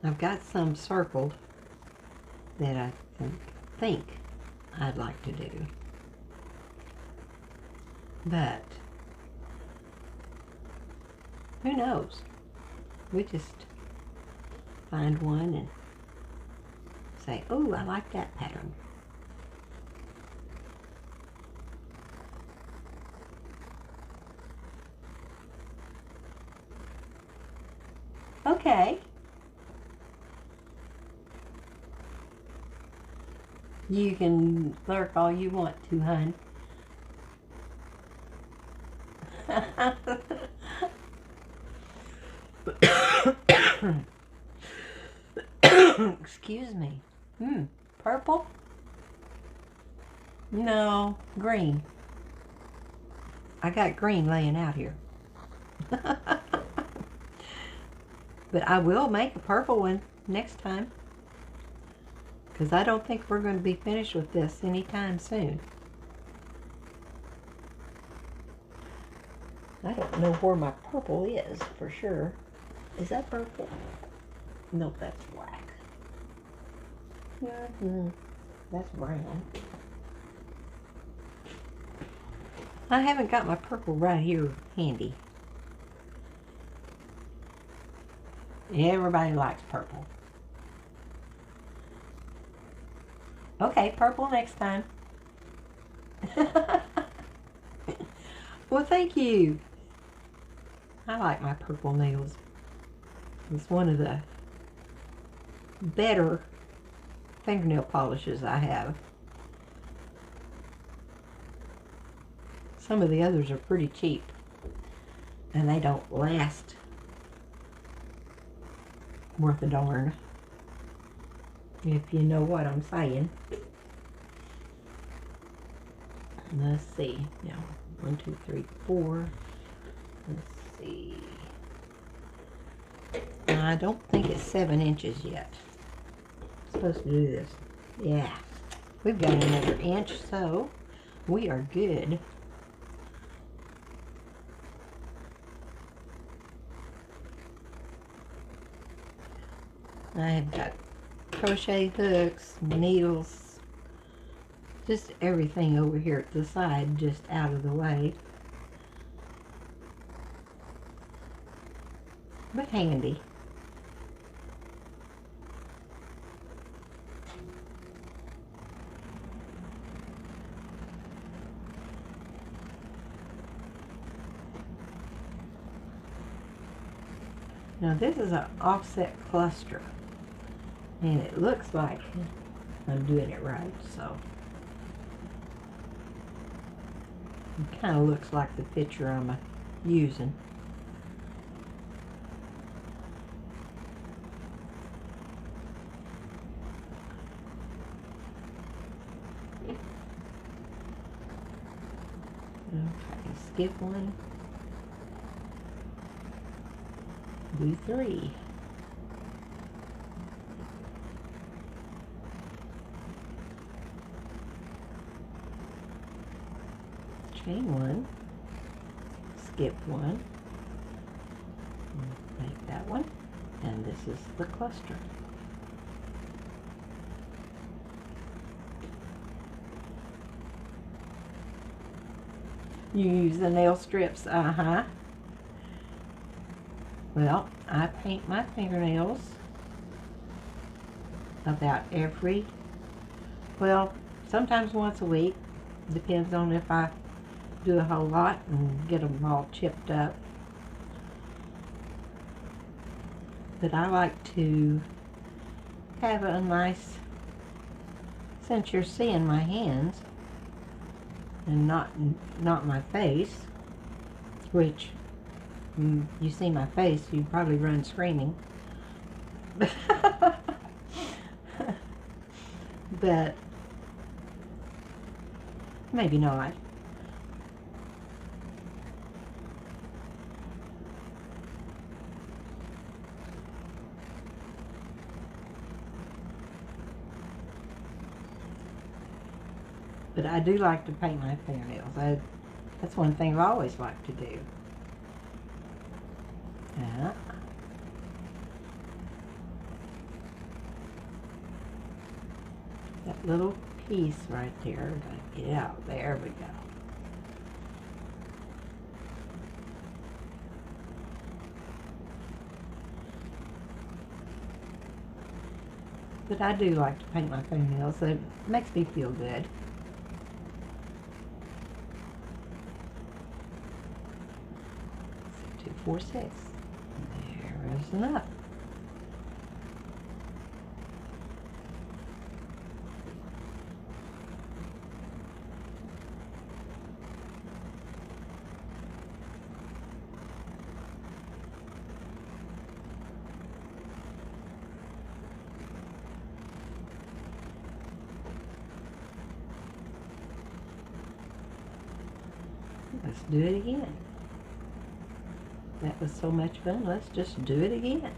I've got some circled that I think I'd like to do, but who knows? We just find one and say, oh, I like that pattern. Okay. You can lurk all you want to, hun. Excuse me. Purple? No, green. I got green laying out here. But I will make a purple one next time, because I don't think we're going to be finished with this anytime soon. I don't know where my purple is for sure. Is that purple? No, that's black. That's brown. I haven't got my purple right here handy. Everybody likes purple. Okay, purple next time. Well, thank you. I like my purple nails. It's one of the better fingernail polishes I have. Some of the others are pretty cheap, and they don't last worth a darn, if you know what I'm saying. Let's see. Now, 1, 2, 3, 4. Let's see. I don't think it's 7 inches yet. I'm supposed to do this. Yeah. We've got another inch, so we are good. I have got crochet hooks, needles, just everything over here at the side, just out of the way. But handy. Now this is an offset cluster, and it looks like I'm doing it right, so it kind of looks like the picture I'm using. Okay, skip one, do 3. Chain 1, skip 1, make that one, and this is the cluster. You use the nail strips, Well, I paint my fingernails about sometimes once a week. Depends on if I do a whole lot and get them all chipped up. But I like to have a nice, since you're seeing my hands and not my face, which you see my face, you probably run screaming. But maybe not. But I do like to paint my fingernails. That's one thing I've always liked to do. Yeah. That little piece right there, gotta get out. There we go. But I do like to paint my fingernails, so it makes me feel good. 2, 4, 6. There is enough. Let's do it again. That was so much fun. Let's just do it again.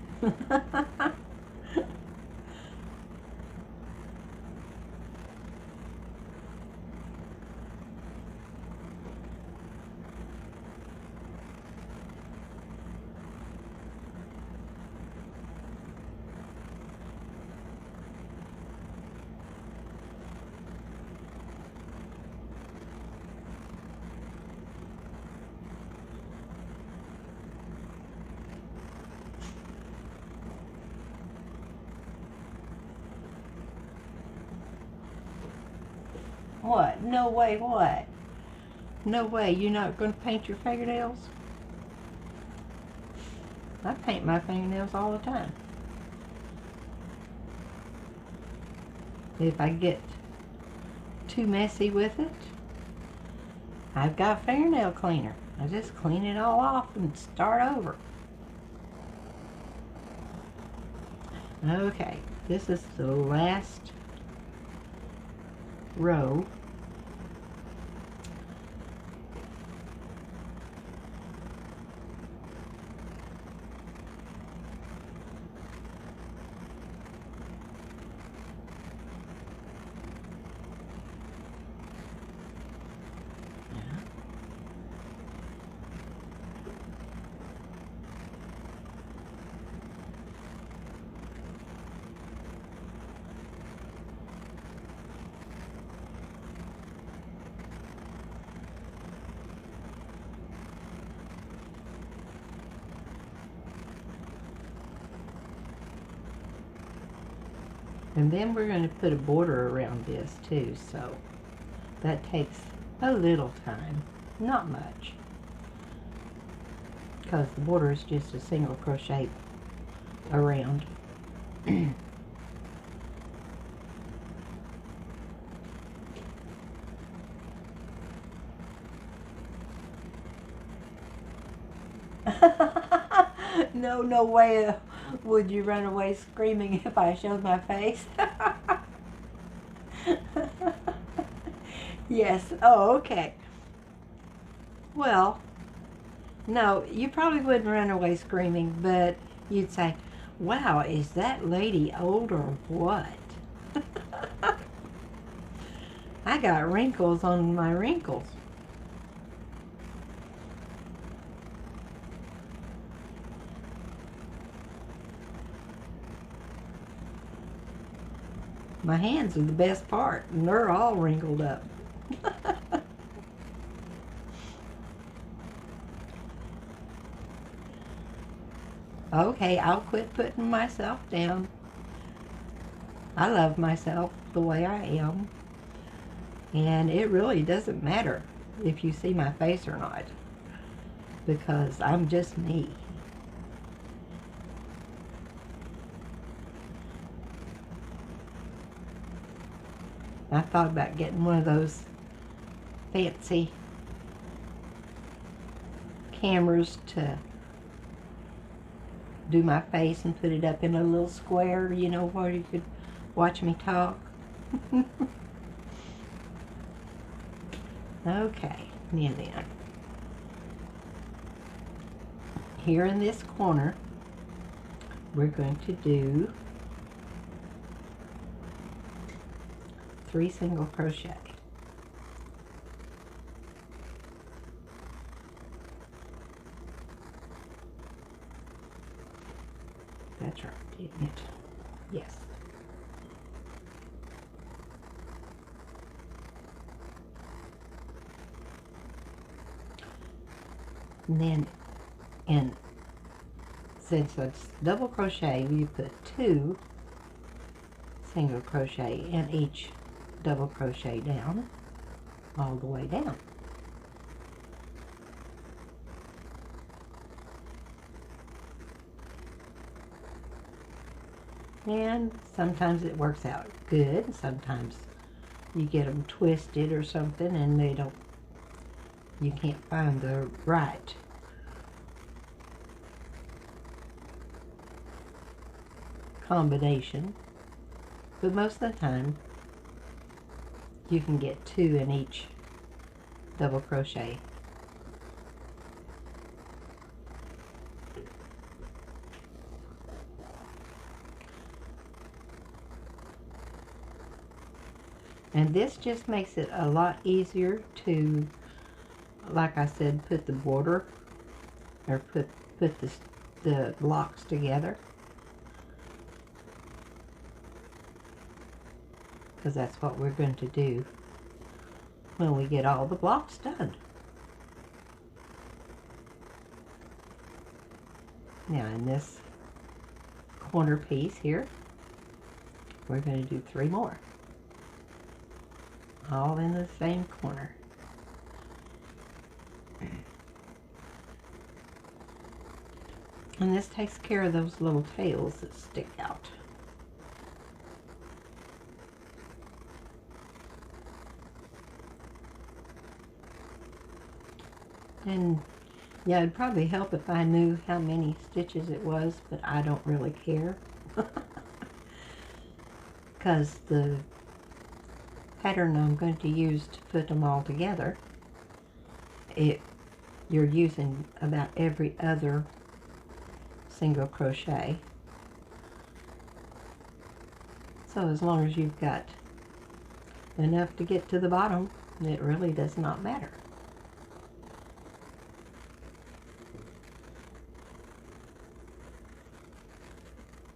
What? No way, what? No way, you're not going to paint your fingernails? I paint my fingernails all the time. If I get too messy with it, I've got fingernail cleaner. I just clean it all off and start over. Okay, this is the last row. And then we're going to put a border around this too, so that takes a little time, not much, because the border is just a single crochet around. No way would you run away screaming if I showed my face. Yes. Oh, okay. Well, no, you probably wouldn't run away screaming, but you'd say, wow, is that lady old or what? I got wrinkles on my wrinkles. My hands are the best part, and they're all wrinkled up. Okay, I'll quit putting myself down. I love myself the way I am. And it really doesn't matter if you see my face or not, because I'm just me. I thought about getting one of those fancy cameras to do my face and put it up in a little square, you know, where you could watch me talk. Okay, and then here in this corner, we're going to do 3 single crochet. That's right, isn't it? Yes. And then, and since it's double crochet, you put 2 single crochet in each double crochet down, all the way down. And sometimes it works out good, sometimes you get them twisted or something and they don't, you can't find the right combination, but most of the time you can get 2 in each double crochet. And this just makes it a lot easier to, like I said, put the border or put the blocks together, because that's what we're going to do when we get all the blocks done. Now in this corner piece here, we're going to do 3 more, all in the same corner. And this takes care of those little tails that stick out. And yeah, it'd probably help if I knew how many stitches it was, but I don't really care. Because the pattern I'm going to use to put them all together, you're using about every other single crochet. So as long as you've got enough to get to the bottom, it really does not matter.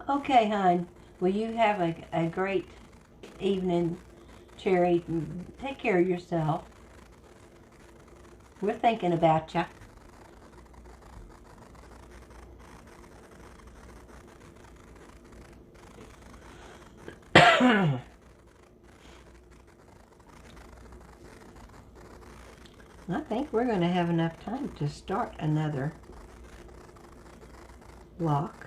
Okay, hon. Well, you have a great evening, Cherry. Take care of yourself. We're thinking about you. I think we're going to have enough time to start another block.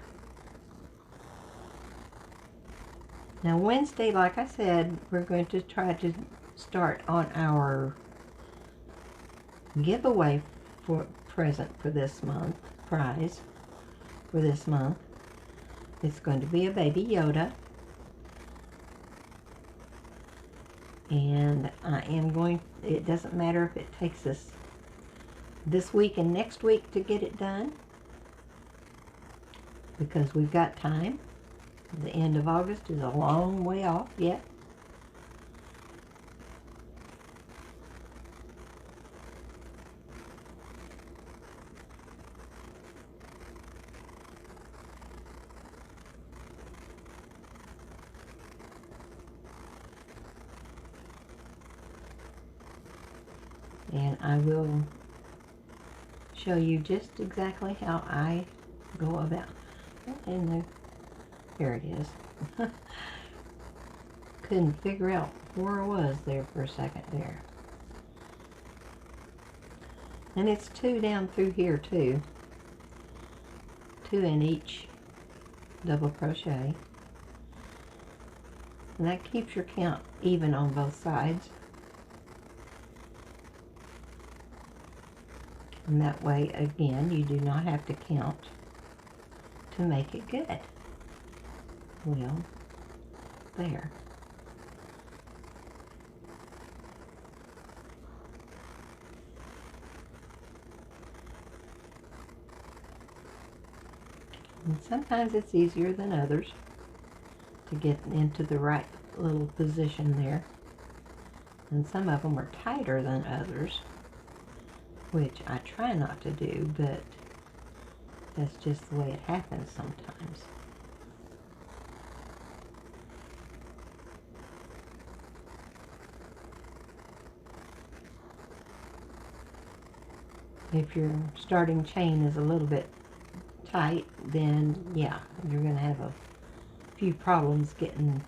Now Wednesday, like I said, we're going to try to start on our giveaway for present for this month, prize for this month. It's going to be a baby Yoda. And I am going, it doesn't matter if it takes us this week and next week to get it done, because we've got time. The end of August is a long way off yet. And I will show you just exactly how I go about. And there it is. Couldn't figure out where I was there for a second there. And it's 2 down through here too. 2 in each double crochet. And that keeps your count even on both sides. And that way, again, you do not have to count to make it good. Well, there. And sometimes it's easier than others to get into the right little position there. And some of them are tighter than others, which I try not to do, but that's just the way it happens sometimes. If your starting chain is a little bit tight, then yeah, you're going to have a few problems getting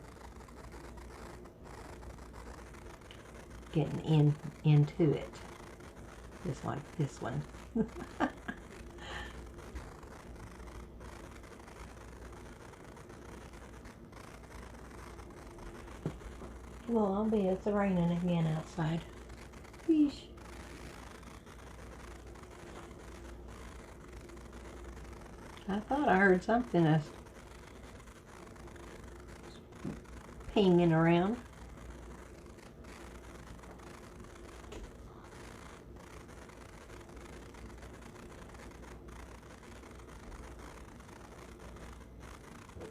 into it. Just like this one. Well, I'll be, it's raining again outside. Yeesh. I thought I heard something pinging around.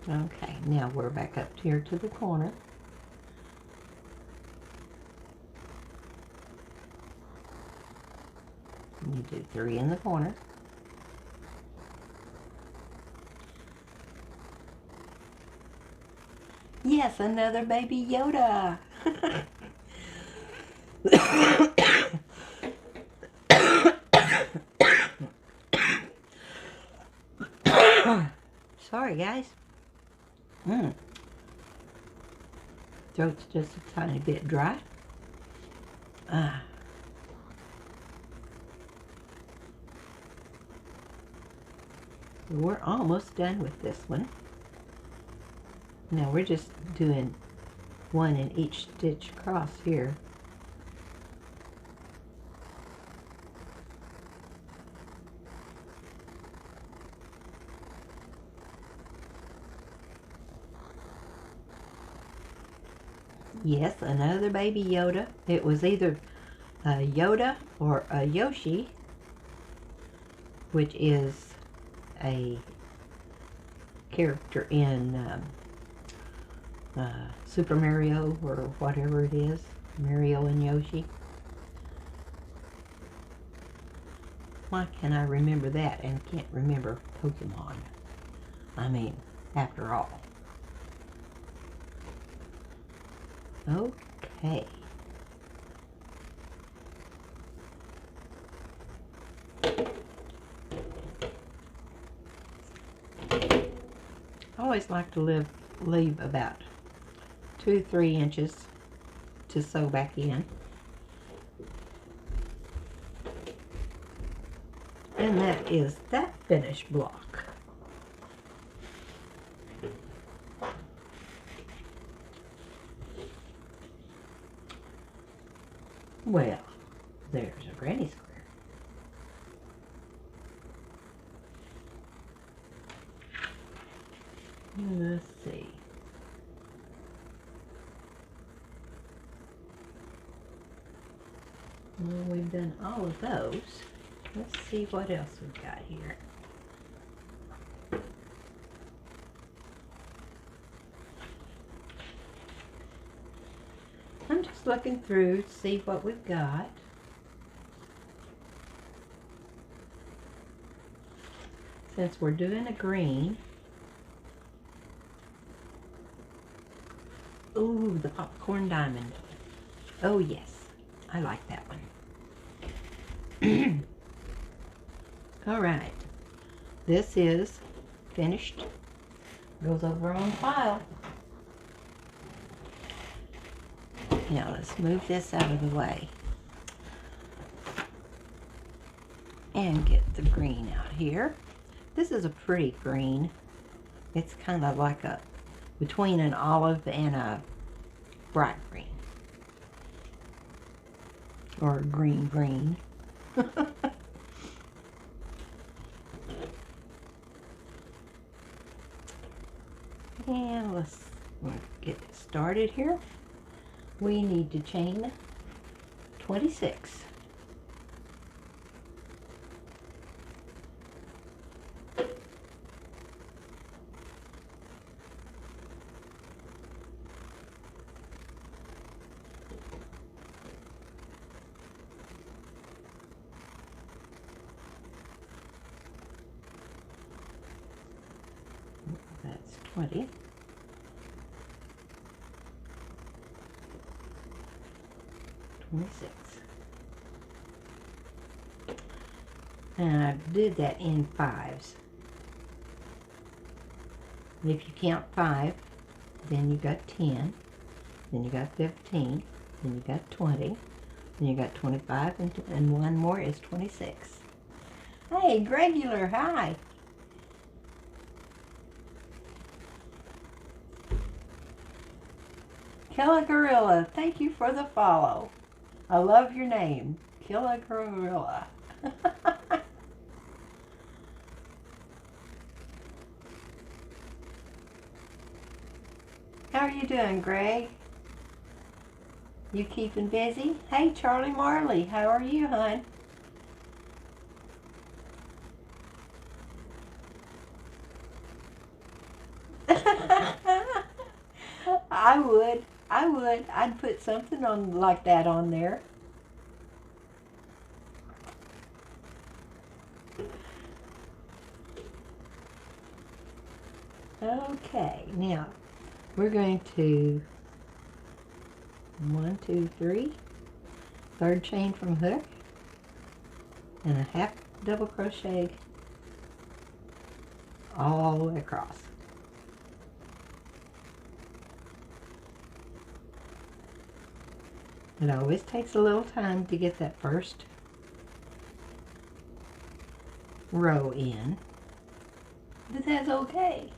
Okay, now we're back up here to the corner. And you do 3 in the corner. Yes, another baby Yoda. Sorry, guys. Throat's just a tiny bit dry. We're almost done with this one. Now we're just doing 1 in each stitch across here. Yes, another baby Yoda. It was either a Yoda or a Yoshi, which is a character in Super Mario or whatever it is. Mario and Yoshi. Why can I remember that and can't remember Pokemon? I mean, after all. Okay. I always like to leave about 2 to 3 inches to sew back in. And that is that finished block. Well, there's a granny square. Let's see. Well, we've done all of those. Let's see what else we've got here. I'm just looking through to see what we've got. Since we're doing a green. Ooh, the popcorn diamond. Oh yes, I like that one. All right, this is finished. Goes over on file. Now let's move this out of the way and get the green out here. This is a pretty green. It's kind of like a between an olive and a bright green, or green green. And let's get started here. We need to chain 26. That's 20. And I did that in 5s. And if you count 5, then you got 10, then you got 15, then you got 20, then you got 25, and one more is 26. Hey, Gregular, hi. Killa Gorilla, thank you for the follow. I love your name, Killa Gorilla. How are you doing, Greg? You keeping busy? Hey, Charlie Marley, how are you, hon? I would. I'd put something on like that on there. Okay, now we're going to 1, 2, 3, third chain from hook, and a half double crochet all the way across. It always takes a little time to get that first row in, but that's okay.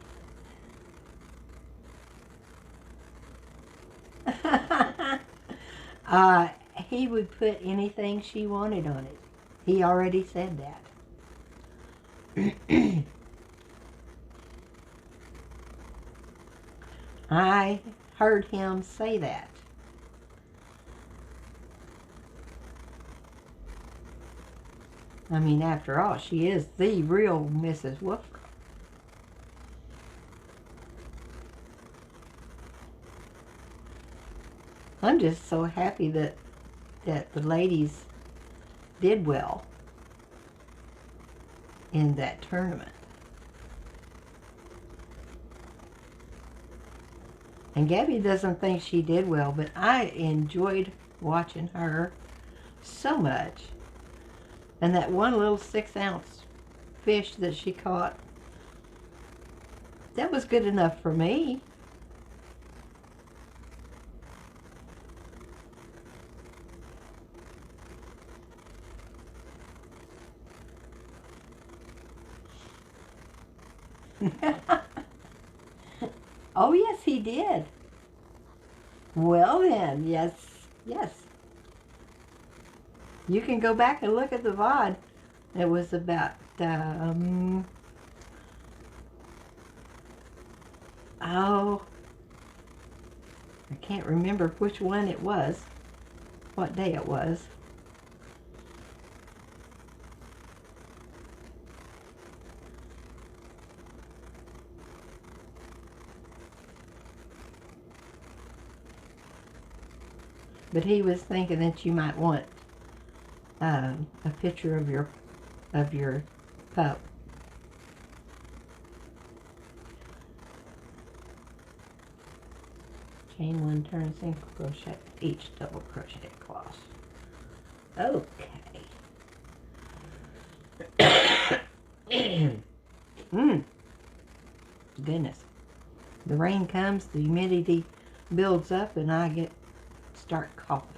He would put anything she wanted on it. He already said that. I heard him say that. I mean, after all, she is the real Mrs. Wolfram. I'm just so happy that the ladies did well in that tournament. And Gabby doesn't think she did well, but I enjoyed watching her so much. And that one little 6-ounce fish that she caught, that was good enough for me. Oh, yes, he did. Well then, yes, yes. You can go back and look at the VOD. It was about, oh, I can't remember which one it was, what day it was. But he was thinking that you might want a picture of your pup. Chain 1, turn single crochet each double crochet across. Okay. Goodness. The rain comes, the humidity builds up, and I start coughing.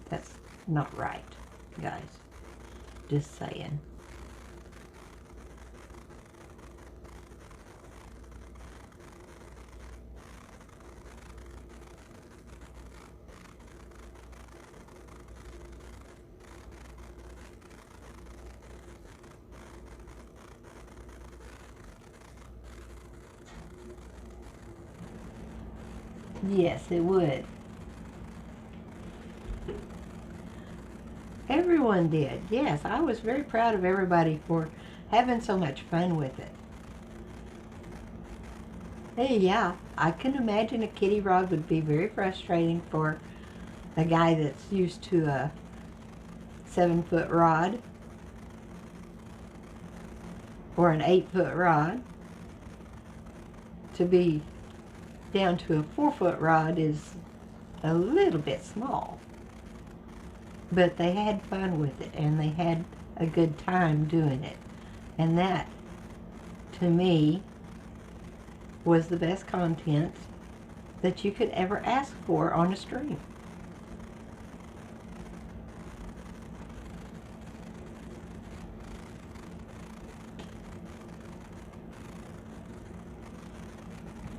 That's not right, guys. Just saying. Yes, it would. Everyone did. Yes, I was very proud of everybody for having so much fun with it. Hey, yeah, I can imagine a kitty rod would be very frustrating for a guy that's used to a 7-foot rod or an 8-foot rod. To be down to a 4-foot rod is a little bit small. But they had fun with it, and they had a good time doing it. And that, to me, was the best content that you could ever ask for on a stream.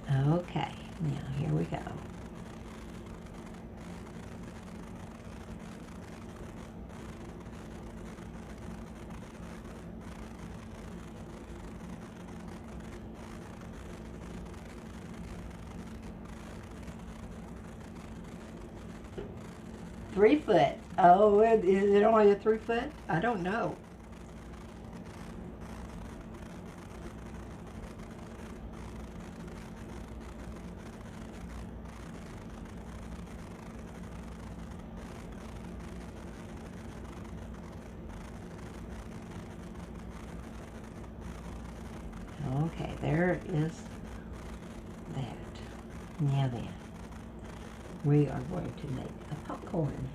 Okay, now here we go. Three foot. Oh, is it only a 3 foot? I don't know. Okay, there is that. Now then, we are going to make a popcorn.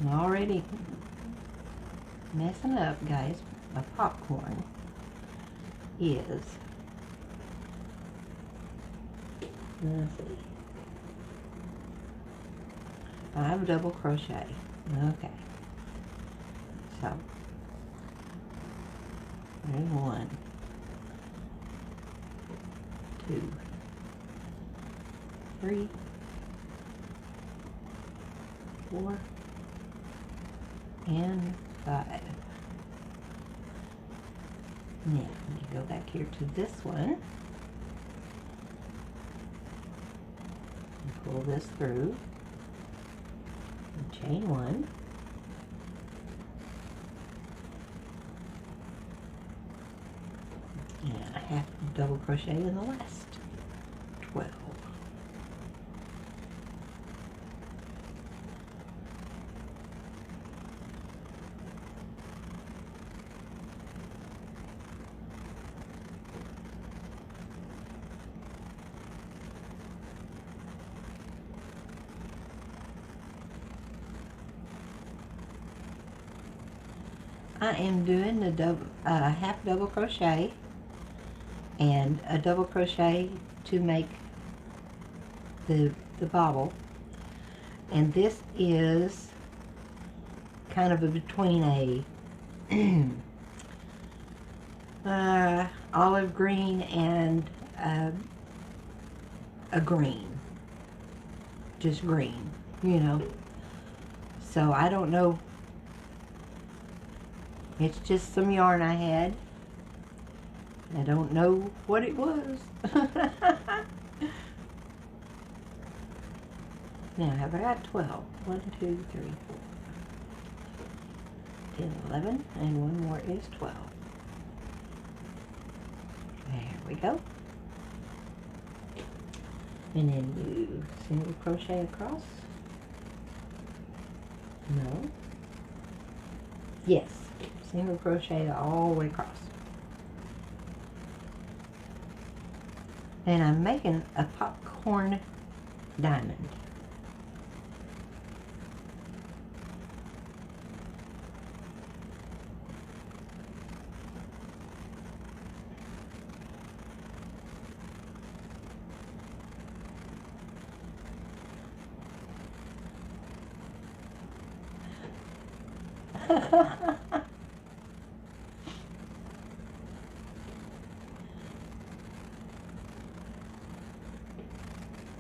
I'm already messing up, guys. A popcorn is, let's see, 5 double crochet. Okay, so there's 1, 2, 3, 4, and 5. Now, let me go back here to this one and pull this through and chain 1. And a half double crochet in the last 12. I am doing a half double crochet and a double crochet to make the bobble, and this is kind of a between a olive green and a green, just green, you know. So I don't know, it's just some yarn I had. I don't know what it was. Now, have I got 12? 1, 2, 3, 4, 10, 11, and one more is 12. There we go. And then you single crochet across. No. Yes, single crochet all the way across. And I'm making a popcorn diamond.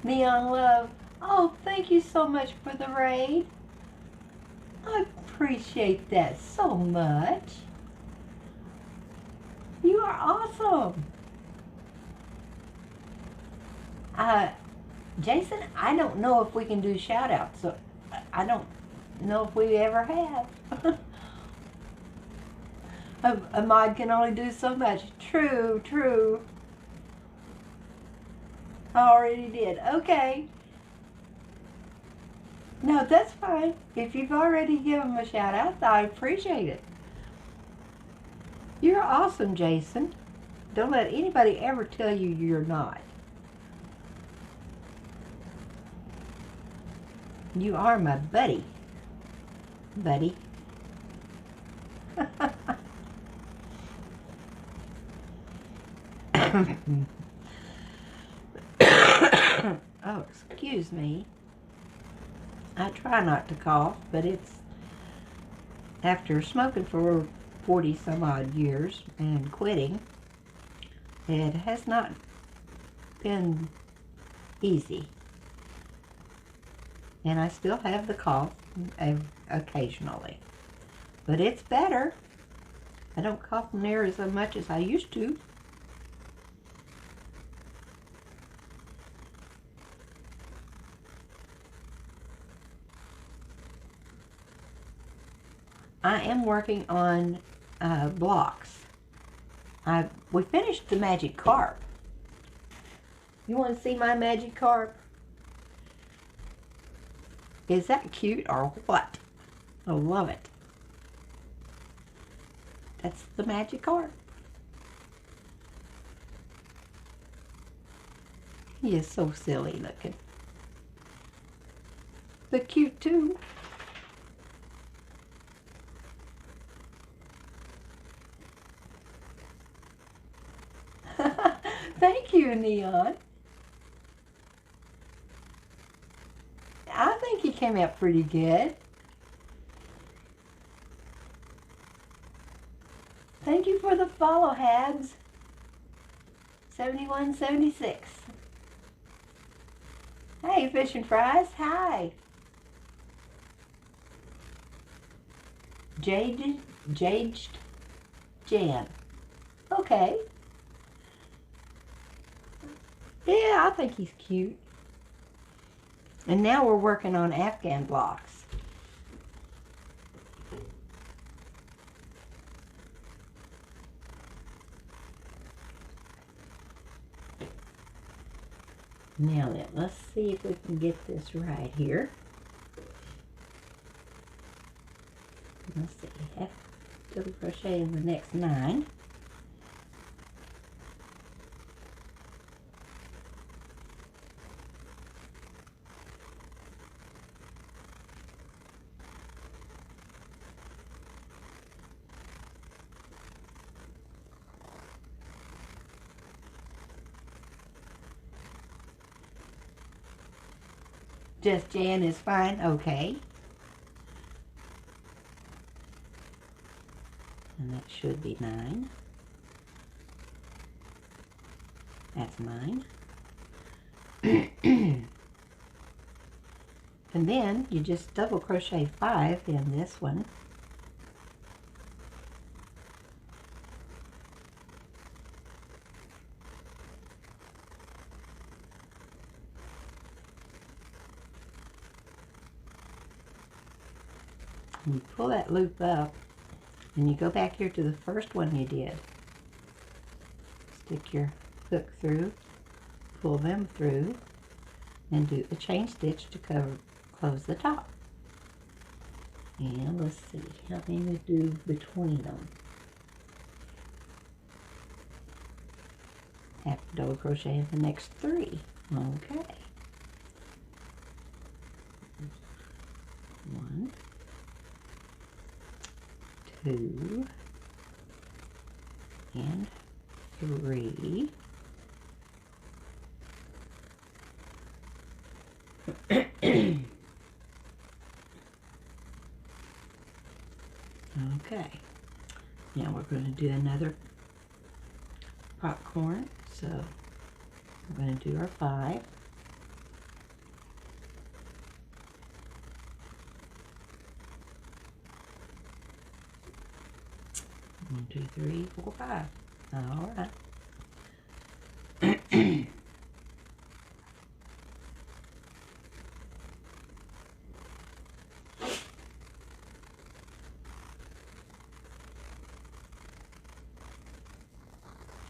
Neon Love, oh, thank you so much for the raid. I appreciate that so much. You are awesome. Jason, I don't know if we can do shout outs, so I don't know if we ever have. A mod can only do so much. True, true. I already did. Okay. No, that's fine. If you've already given them a shout out, I appreciate it. You're awesome, Jason. Don't let anybody ever tell you you're not. You are my buddy. Buddy. Oh, excuse me. I try not to cough, but it's after smoking for 40 some odd years and quitting, it has not been easy. And I still have the cough occasionally, but it's better. I don't cough near as much as I used to. I am working on blocks. We finished the magikarp. You want to see my magikarp? Is that cute or what? I love it. That's the magikarp. He is so silly looking. But cute too. Thank you, Neon. I think he came out pretty good. Thank you for the follow, Habs. 7176. Hey, Fish and Fries. Hi. Jaged Jan. Okay. Yeah, I think he's cute. And now we're working on Afghan blocks. Now then, let's see if we can get this right here. Let's see, half double crochet in the next 9. Just Jan is fine. Okay. And that should be 9. That's 9. And then you just double crochet 5 in this one. And you pull that loop up, and you go back here to the first one you did. Stick your hook through, pull them through, and do a chain stitch to close the top. And let's see, how many do between them? Have to double crochet in the next 3. Okay. 1, 2, and 3. Okay, now we're going to do another popcorn, so we're going to do our 5. 1, 2, 3, 4, 5. All right.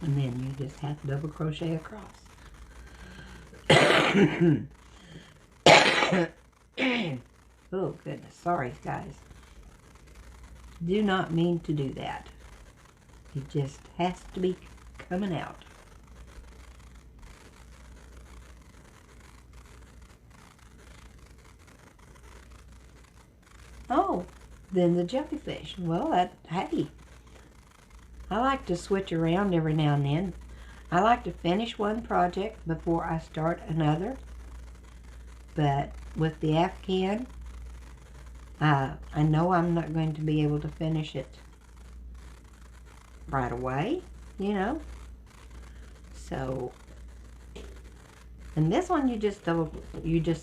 And then you just have to double crochet across. Oh goodness, sorry guys. Do not mean to do that. It just has to be coming out. Oh, then the jellyfish. Well, hey. I like to switch around every now and then. I like to finish one project before I start another. But with the afghan, I know I'm not going to be able to finish it right away, you know. So, and this one you just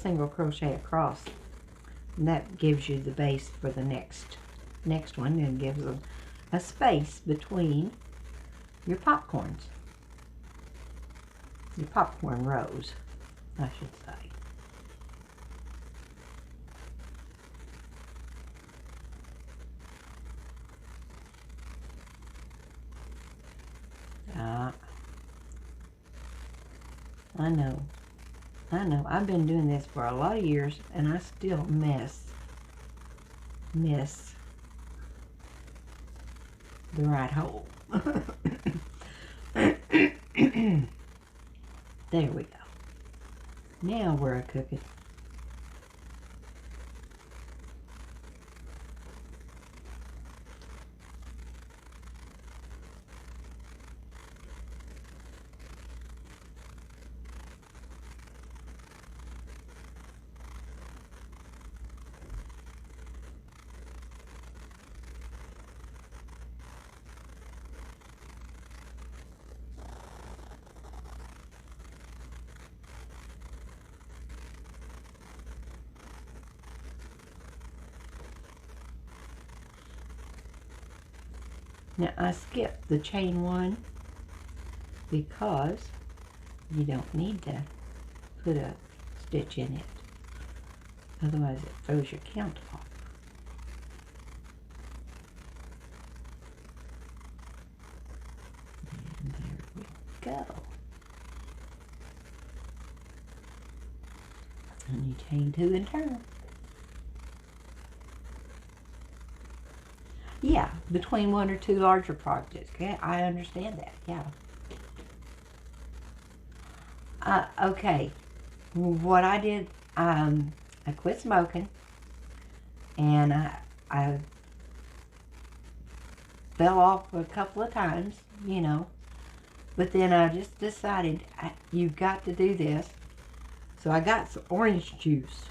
single crochet across. And that gives you the base for the next one, and gives them a space between your popcorns. Your popcorn rows, I should say. I know. I've been doing this for a lot of years, and I still miss the right hole. There we go. Now we're cooking. Now I skipped the chain 1 because you don't need to put a stitch in it. Otherwise it throws your count off. And there we go. And you chain 2 and turn. Yeah, between 1 or 2 larger projects. Okay, I understand that. Yeah. Okay. What I did, I quit smoking, and I fell off a couple of times, you know. But then I just decided you've got to do this. So I got some orange juice.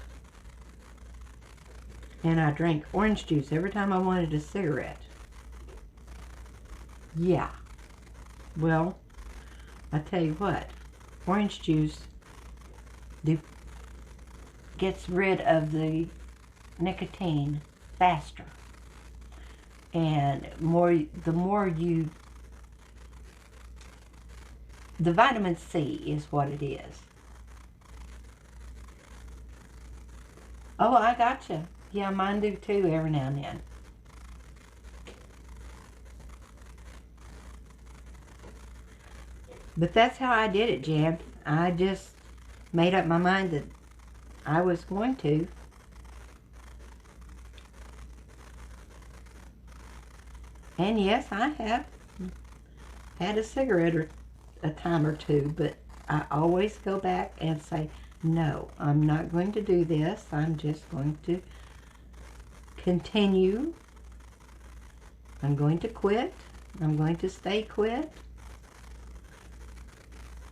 And I drank orange juice every time I wanted a cigarette. Yeah. Well, I tell you what, orange juice gets rid of the nicotine faster. And the vitamin C is what it is. Oh, I gotcha. Yeah, mine do too every now and then. But that's how I did it, Jan. I just made up my mind that I was going to. And yes, I have had a cigarette or a time or two, but I always go back and say, no, I'm not going to do this. I'm just going to continue. I'm going to quit. I'm going to stay quit.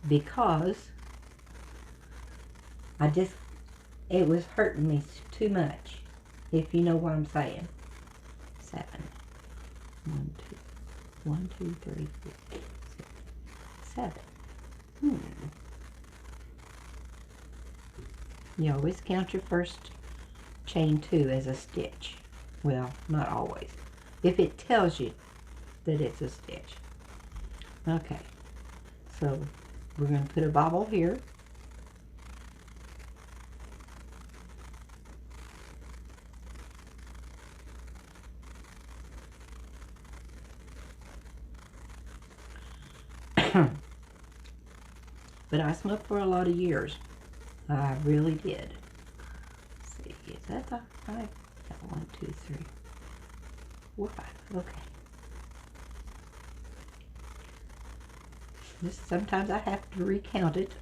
Because it was hurting me too much, if you know what I'm saying. 7. 1, 2, 3, 4, 6, 7. You always count your first chain 2 as a stitch. Well, not always. If it tells you that it's a stitch. Okay, so we're going to put a bobble here. But I smoked for a lot of years. I really did. Let's see, is that the 5? 1, 2, 3, 4, 5. Okay. Sometimes I have to recount it.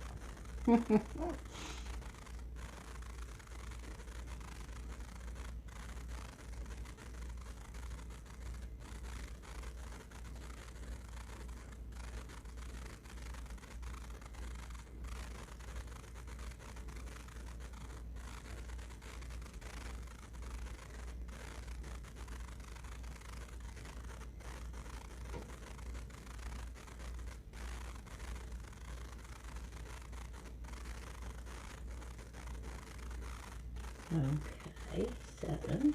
Okay, 7.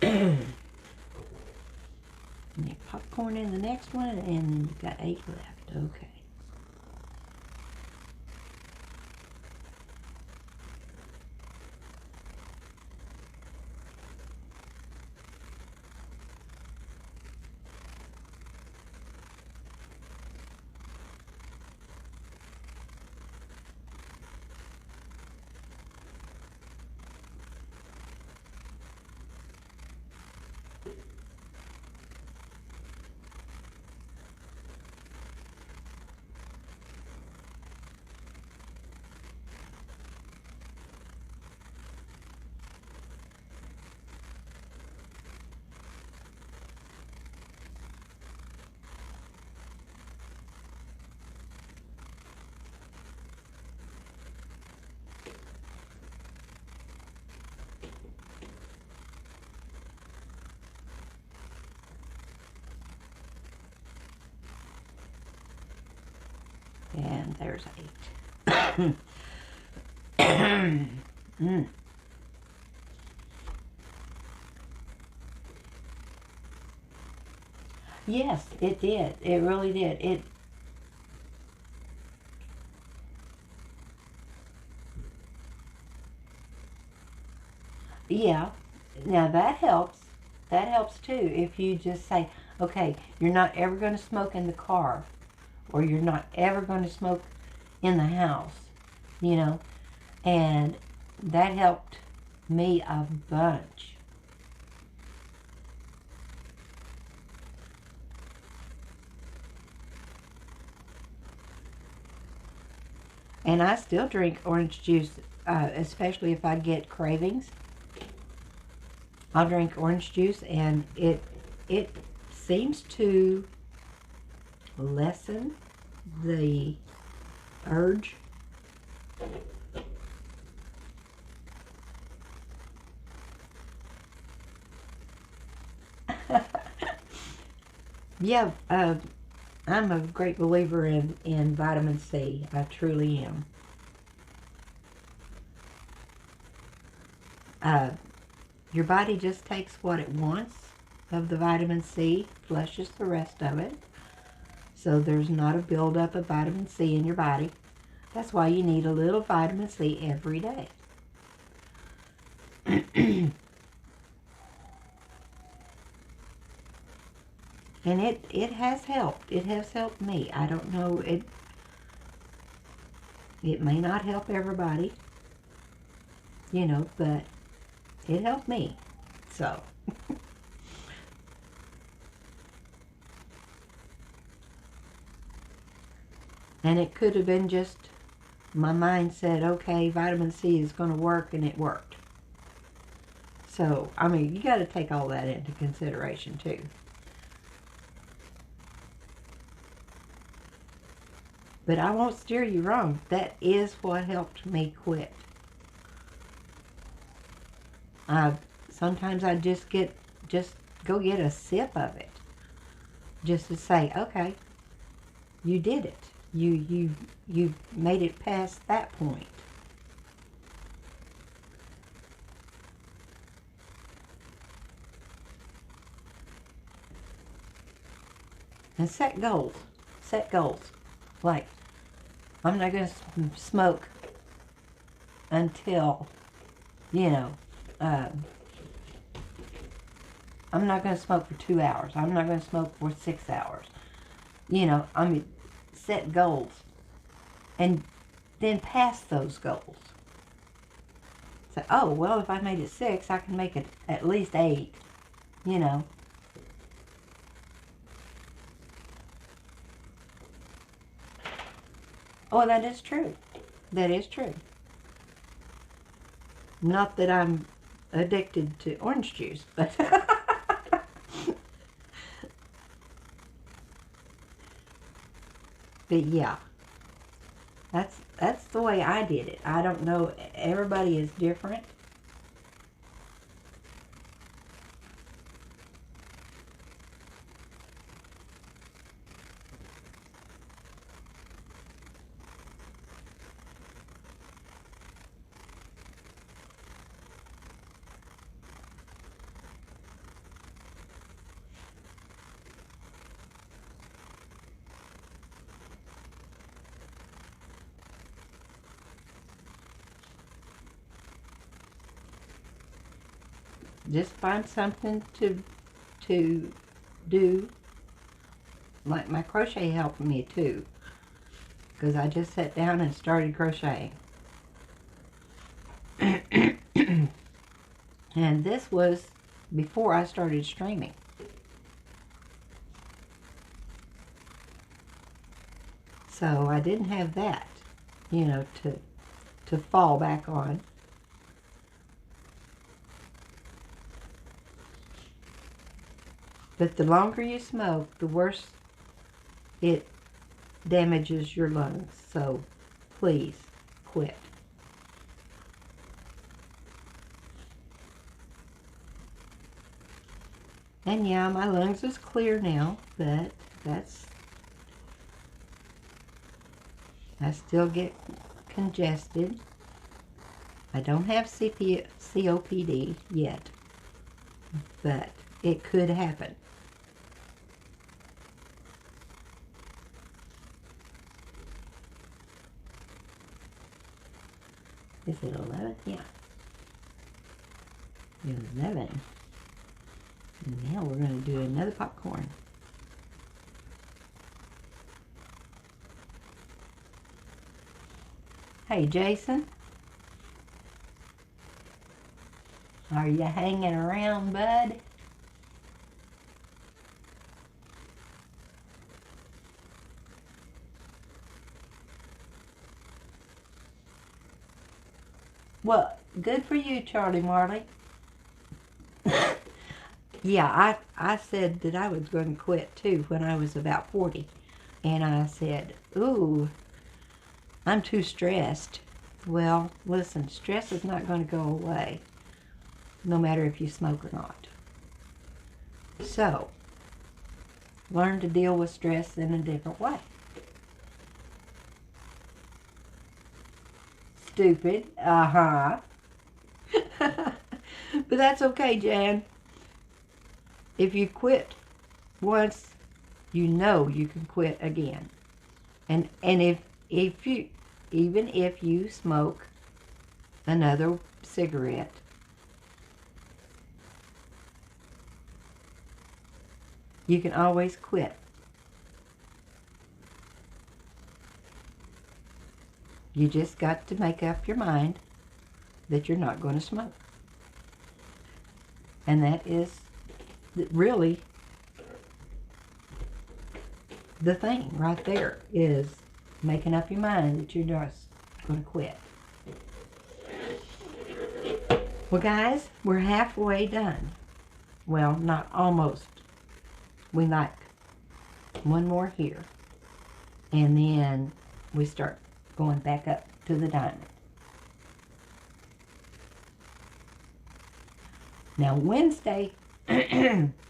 And you popcorn in the next one, and then you've got 8 left. Okay. And there's 8. Yes, it did. It really did. Yeah. Now that helps. That helps too. If you just say, okay, you're not ever going to smoke in the car, or you're not ever going to smoke in the house, you know, and that helped me a bunch. And I still drink orange juice, especially if I get cravings. I'll drink orange juice, and it seems to lessen the urge. Yeah, I'm a great believer in vitamin C. I truly am. Uh, your body just takes what it wants of the vitamin C, flushes the rest of it. So there's not a buildup of vitamin C in your body. That's why you need a little vitamin C every day. And it has helped. It has helped me. I don't know, it may not help everybody, you know, but it helped me. So and it could have been just my mind said, okay, vitamin C is going to work, and it worked. So, I mean, you got to take all that into consideration too. But I won't steer you wrong. That is what helped me quit. Sometimes I just go get a sip of it, just to say, okay, you did it. You made it past that point. And set goals. Set goals. Like, I'm not going to smoke until, you know, I'm not going to smoke for 2 hours. I'm not going to smoke for 6 hours. You know, I mean, set goals. And then pass those goals. So, oh, well, if I made it 6, I can make it at least 8, you know. Oh, that is true. That is true. Not that I'm addicted to orange juice, but but yeah, that's the way I did it. I don't know, everybody is different. Just find something to do. Like my crochet helped me too, because I just sat down and started crocheting. And this was before I started streaming. So I didn't have that, you know, to fall back on. But the longer you smoke, the worse it damages your lungs. So please quit. And yeah, my lungs is clear now, but I still get congested. I don't have COPD yet, but it could happen. Is it 11? Yeah. 11. And now we're going to do another popcorn. Hey, Jason. Are you hanging around, bud? Well, good for you, Charlie Marley. Yeah, I said that I was going to quit too when I was about 40. And I said, ooh, I'm too stressed. Well, listen, stress is not going to go away, no matter if you smoke or not. So, Learn to deal with stress in a different way. Stupid. Uh-huh. But that's okay, Jan. If you quit once, you know you can quit again. And if you, even if you smoke another cigarette, you can always quit. You just got to make up your mind that you're not going to smoke. And that is really the thing right there, is making up your mind that you're just going to quit. Well, guys, we're halfway done. Well, not almost. We like one more here. And then we start going back up to the diamond. Now, Wednesday,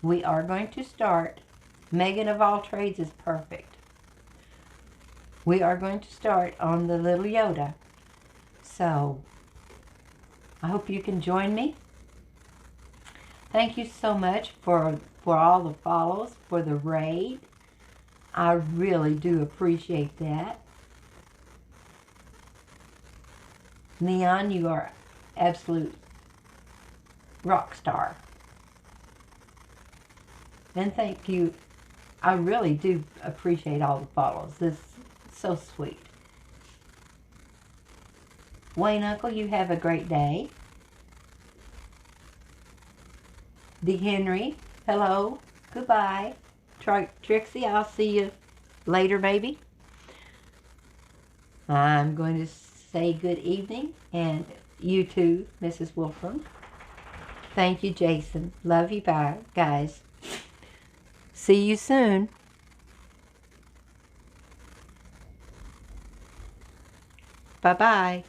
we are going to start. Megan of All Trades is perfect. We are going to start on the little Yoda. So, I hope you can join me. Thank you so much for all the follows, for the raid. I really do appreciate that. Neon, you are absolute rock star. And thank you. I really do appreciate all the follows. This is so sweet. Wayne Uncle, you have a great day. D. Henry, hello, goodbye. Trixie, I'll see you later, maybe. I'm going to say good evening, and you too, Mrs. Wolfram. Thank you, Jason. Love you, bye, guys. See you soon. Bye-bye.